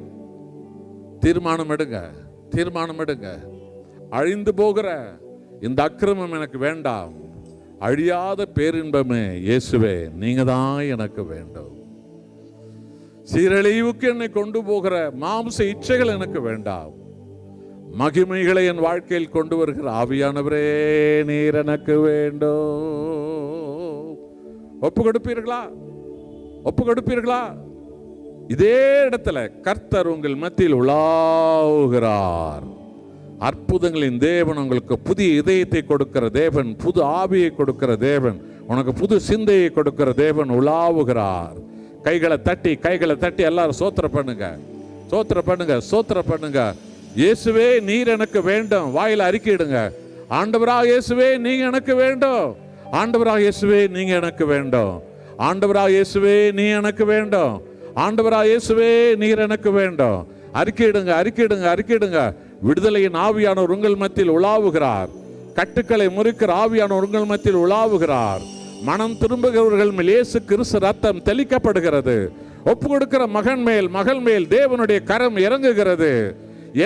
தீர்மானம் எடுங்க, தீர்மானம் எடுங்க. அழிந்து போகிற இந்த அக்கிரமம் எனக்கு வேண்டாம். அழியாத பேரின்பமே இயேசுவே, நீங்க தான் எனக்கு வேண்டும். சீரழிவுக்கு என்னை கொண்டு போகிற மாம்ச இச்சைகள் எனக்கு வேண்டாம். மகிமைகளை என் வாழ்க்கையில் கொண்டு வருகிற ஆவியானவரே, நீர் எனக்கு வேண்டும். ஒப்பு கொடுப்பீர்களா? ஒப்பு கொடுப்பீர்களா? இதே இடத்துல கர்த்தர் உங்கள் மத்தியில் உலாவுகிறார். அற்புதங்களின் தேவன், உங்களுக்கு புதிய இதயத்தை கொடுக்கிற தேவன், புது ஆவியை கொடுக்கிற தேவன், உனக்கு புது சிந்தையை கொடுக்கிற தேவன் உலாவுகிறார். கைகளை தட்டி எல்லாரும் சோத்திர பண்ணுங்க, சோத்திர பண்ணுங்க, சோத்திர பண்ணுங்க. இயேசுவே நீர் எனக்கு வேண்டும். வாயில அறிக்கையிடுங்க, ஆண்டவராக இயேசுவே நீங்க எனக்கு வேண்டும். ஆண்டவராக இயேசுவே நீங்க எனக்கு வேண்டும். ஆண்டவராக இயேசுவே நீ எனக்கு வேண்டும். ஆண்டவராக இயேசுவே நீர் எனக்கு வேண்டும். அறிக்கையிடுங்க, அறிக்கையிடுங்க, அறிக்கையிடுங்க. விடுதலையின் ஆவியானவர் உங்கள் மத்தியில் உலாவுகிறார். கட்டுக்களை முறிக்கிற ஆவியானவர் உங்கள் மத்தியில் உலாவுகிறார். மனம் திரும்புகிறவர்கள் மேல் இயேசு கிறிஸ்து ரத்தம் தெளிக்கப்படுகிறது. ஒப்பு கொடுக்கிற மகன் மேல், மகள் மேல் தேவனுடைய கரம் இறங்குகிறது.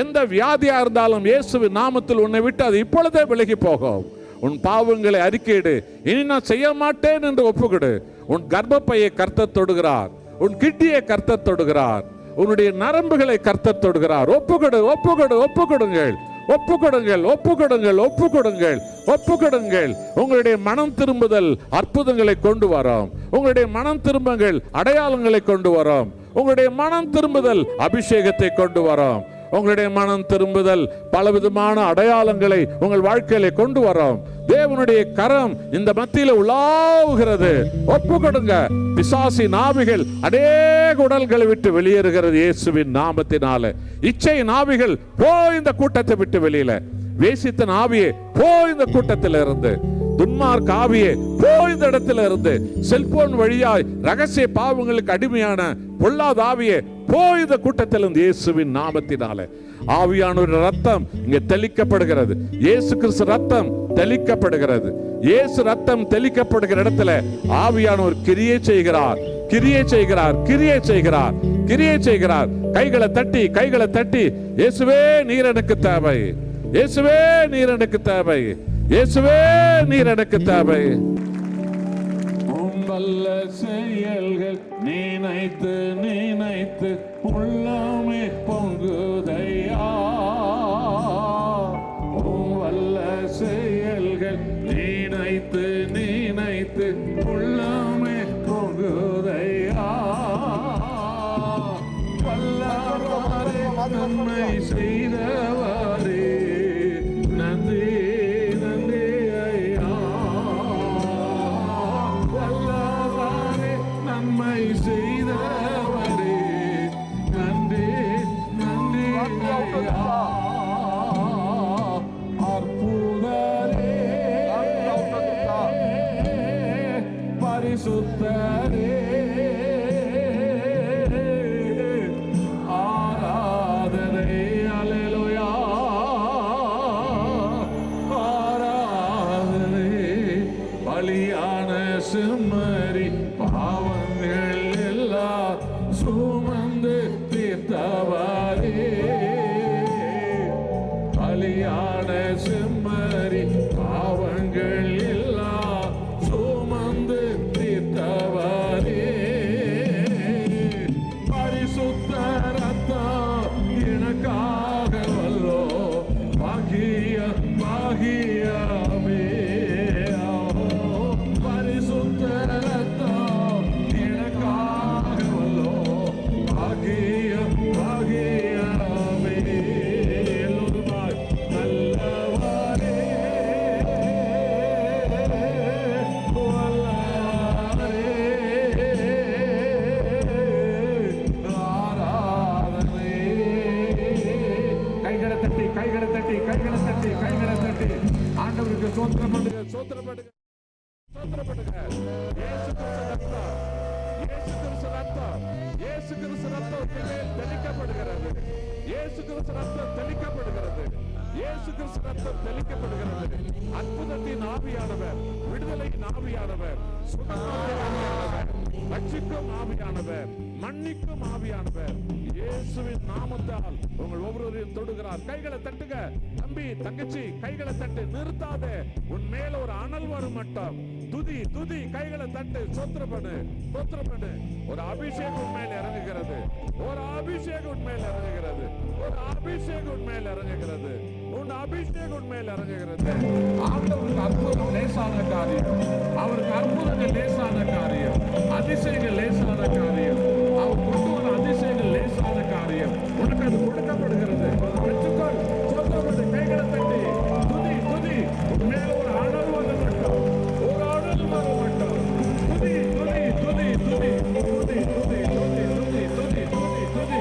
எந்த வியாதியா இருந்தாலும் இயேசுவின் நாமத்தில் உன்னை விட்டு அது இப்பொழுதே விலகி போகும். உன் பாவங்களை அறிக்கையிடு. இனி நான் செய்ய மாட்டேன் என்று ஒப்புக்கொடு. உன் கர்ப்பப்பையை கர்த்தர் தொடுகிறார். உன் கிட்னியை கர்த்தர் தொடுகிறார். உன்னுடைய நரம்புகளை கர்த்தர் தொடுகிறார். ஒப்புக்கொடு, ஒப்புக்கொடு, ஒப்புக்கொடுங்கள், ஒப்புக்கொடுங்கள், ஒப்புக்கொடுங்கள், ஒப்புக்கொடுங்கள், ஒப்புக்கொடுங்கள். உங்களுடைய மனம் திரும்புதல் அற்புதங்களை கொண்டு வரும். உங்களுடைய மனம் திரும்புங்கள் அடையாளங்களை கொண்டு வரும். உங்களுடைய மனம் திரும்புதல் அபிஷேகத்தை கொண்டு வரும். உங்களுடைய மனம் திரும்புதல் பலவிதமான அடையாளங்களை உங்கள் வாழ்க்கையில கொண்டு வரும். தேவனுடைய கரம் இந்த மத்தியில உலாவுகிறது. ஒப்பு கொடுங்க. பிசாசின் ஆவிகள் அநேக உடல்களை விட்டு வெளியேறுகிறது இயேசுவின் நாமத்தினால. இச்சையின் ஆவிகள் போய் இந்த கூட்டத்தை விட்டு வெளியில. வேசித்தன் ஆவியே போய் இந்த கூட்டத்தில் இருந்து. துன்மார்க்க ஆவியே போய் இந்த இடத்துல இருந்து. செல்போன் வழியாய் ரகசிய பாவங்களுக்கு அடிமையான பொல்லாத ஆவியே போய் இந்த கூட்டத்தில் இருந்து இயேசுவின் நாமத்தினால. ஆவியானவர் ரத்தம் இங்க தெளிக்கப்படுகிறது. இயேசு கிறிஸ்து ரத்தம் தெளிக்கப்படுகிறது. இயேசு ரத்தம் தெளிக்கப்படுகிற இடத்துல ஆவியானவர் கிரியை செய்கிறார், கிரியை செய்கிறார், கிரியை செய்கிறார், கிரியை செய்கிறார். கைகளை தட்டி, கைகளை தட்டி, இயேசுவே நீர் எனக்கு தேவை, இயேசுவே நீர் எனக்கு தேவை, இயேசுவே நீர் எனக்கு தேவை. வல்ல செயல்கள் நினைத்து நினைத்து உள்ளமே பொங்குதையா. வல்ல செயல்கள் நினைத்து நினைத்து உள்ளமே பொங்குதையா. வல்லவரே நன்மை செய்தவரே நன்றி செய்தவரே நன்றி நன்றி. அற்புதரே பரிசுத்தரே ஆராதனை. அல்லேலூயா ஆராதனை. பலியான செம்மறி பாவங்கள் எல்லாம் சுமந்து தீர்த்தவரே. பலியான செம்மறி பாவங்கள் எல்லாம் சுமந்து தீர்த்தவரே. பரிசுத்த ரத்தம் எனக்காக வல்லோ பாகிய பாகியமே. ஆண்டவருக்கு சோத்திரம் பண்ணுங்க, சோத்திரம் பண்ணுங்க, சோத்திரம் பண்ணுங்க. இயேசு கிறிஸ்து ரத்தம், இயேசு கிறிஸ்து ரத்தம் தெளிக்கப்படுகிறது. இயேசு கிறிஸ்து ரத்தம் தெளிக்கப்படுகிறது. இயேசு கிறிஸ்து ரத்தம் தெளிக்கப்படுகிறது. அற்புதத்தின் ஆவியானவர், விடுதலையின் ஆவியானவர், சுகமாக்கும் ஆவியானவர், ரட்சிக்கும் ஆவியானவர், மன்னிக்கும் ஆவியானவர், இயேசுவின் நாமத்தை ஆவியால் உங்கள் ஒவ்வொருவரையும் தொடுகிறார். கைகளை தட்டுங்க. தம்பி, தங்கச்சி, கைகளை தட்டு. நிறுத்தாதே. உன் மேல ஒரு அனல் வரும் மட்டும் துதி துதி. கைகளை தட்டு. ஸ்தோத்திரம் பண்ணு, ஸ்தோத்திரம் பண்ணு. ஒரு அபிஷேகம் உன் மேல இறங்குகிறது. ஒரு அபிஷேகம் உன் மேல இறங்குகிறது. ஒரு அபிஷேகம் உன் மேல இறங்குகிறது. உன் அபிஷேகம் உன் மேல இறங்குகிறது. ஆண்டவருக்கு அற்புதம் லேசான காரியம். அவருக்கு அற்புதங்கள் லேசான காரியம். அதிசயங்கள் லேசான காரியம். அவர் கொண்டு வர அதிசயங்கள் லேசான காரியம். உனக்கு அது கொடுக்கப்படுகிறது. பெற்றுக்கொள். சொந்தப்பட்டு கைகளை தட்டி துதி துதி. உன் மேல ஒரு அனல் வர மாட்டோம். ஒரு அனல் வர மாட்டோம். துதி துதி துதி துதி துதி துதி துதி துதி துதி துதி துதி.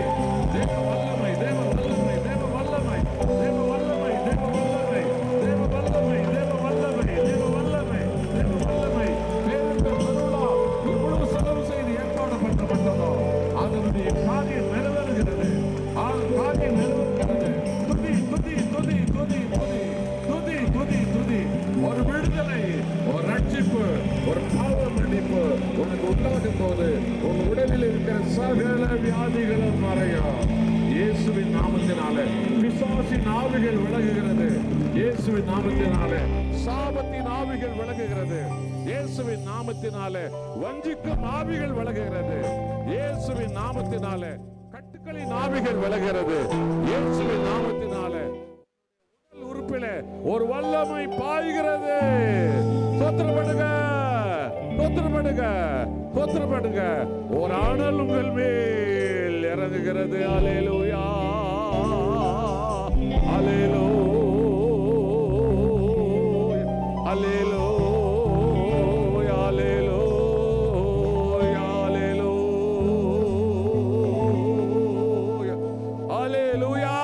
தேவ வல்லமை, தேவ வல்லமை, தேவ வல்லமை, தேவ வல்லமை, தேவ வல்லமை, தேவ வல்லமை, தேவ வல்லமை, தேவ வல்லமை, தேவ வல்லமை. பேருந்த பொருளா இவ்வளவு செலவு செய்து ஏற்பாடு பண்ணப்பட்டதோ அதனுடைய காரியம் நிறைவேறுகிறது. காரியம் நிறைவேறுகிறது. துதி துதி துதி துதி துதி துதி துதி துதி. ஒரு விடுதலை, ஒரு ரட்சிப்பு, ஒரு பாவ மன்னிப்பு உனக்கு உண்டாகும் போது உன் உடலில் இருக்கிற சகல வியாதிகளும் மறையும். இயேசுவின் நாமத்தினாலே பிசாசின் ஆவிகள் விலகுகிறது. இயேசுவின் நாமத்தினாலே சாபத்தின் ஆவிகள் விலகுகிறது. இயேசுவின் நாமத்தினாலே வஞ்சிக்கும் ஆவிகள் விலகுகிறது. இயேசுவின் நாமத்தினாலே கட்டுக்களின் ஆவிகள் விலகுகிறது. இயேசுவின் நாமத்தினாலே உடல் உறுப்பிலே ஒரு வல்லமை பாய்கிறது. ஸ்தோத்திரப்படுங்க, ஸ்தோத்திரப்படுங்க, ஸ்தோத்திரப்படுங்க. ஒரு அனல் உங்கள் மேல் இறங்குகிறது. அல்லேலூயா, அல்லேலூயா, அல்லேலூயா, அல்லேலூயா, அல்லேலூயா.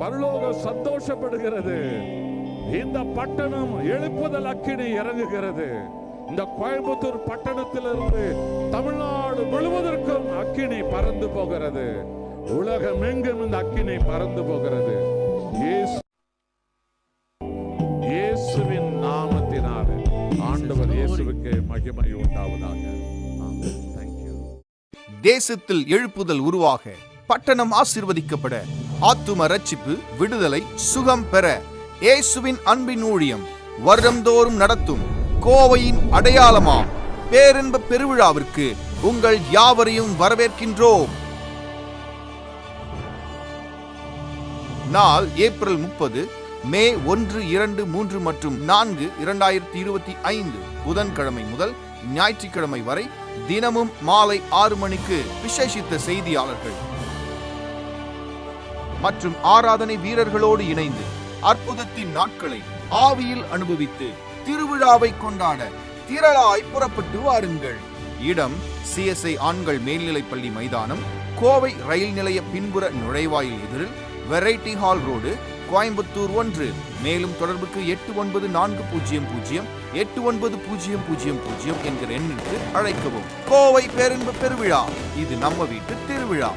பரலோகம் சந்தோஷப்படுகிறது. இந்த பட்டணம் எழுப்புதல் அக்கினி இறங்குகிறது. இந்த கோயம்புத்தூர் பட்டணத்திலிருந்து தமிழ்நாடு முழுவதற்கும் அக்கினி பறந்து போகிறது. உலகம் எங்கும் இந்த அக்கினி பறந்து போகிறது. இயேசுவின் நாமத்தினாலே ஆண்டவர் இயேசுவுக்கு மகிமை உண்டாவதாக. தேசத்தில் எழுப்புதல் உருவாக, பட்டணம் ஆசீர்வதிக்கப்பட, ஆத்தும ரட்சிப்பு, விடுதலை, சுகம் பெற இயேசுவின் அன்பின் ஊழியம் வருடந்தோறும் நடத்தும் கோவையின் அடையாளமாம் பேரின்ப பெருவிழாவிற்கு உங்கள் யாவரையும் வரவேற்கின்றோம். நாள் ஏப்ரல் 30, மே 1, 2, 3 மற்றும் 4, 2025 புதன்கிழமை முதல் ஞாயிற்றுக்கிழமை வரை தினமும் மாலை 6 மணிக்கு விசேஷித்த செய்தியாளர்கள் மற்றும் ஆராதனை வீரர்களோடு இணைந்து அற்புதத்தின் நாட்களை ஆவியில் அனுபவித்து திருவிழாவை கொண்டாட திரளாய் புறப்பட்டு வாருங்கள். இடம் CSI ஆண்கள் மேல்நிலைப்பள்ளி மைதானம், கோவை ரயில் நிலைய பின்புற நுழைவாயில் எதிரில், வெரைட்டி ஹால் ரோடு, கோயம்புத்தூர் 1. மேலும் தொடர்புக்கு 8900 என்கிற எண்ணிற்கு அழைக்கவும். கோவை பேரின்ப பெருவிழா, இது நம்ம வீட்டு திருவிழா.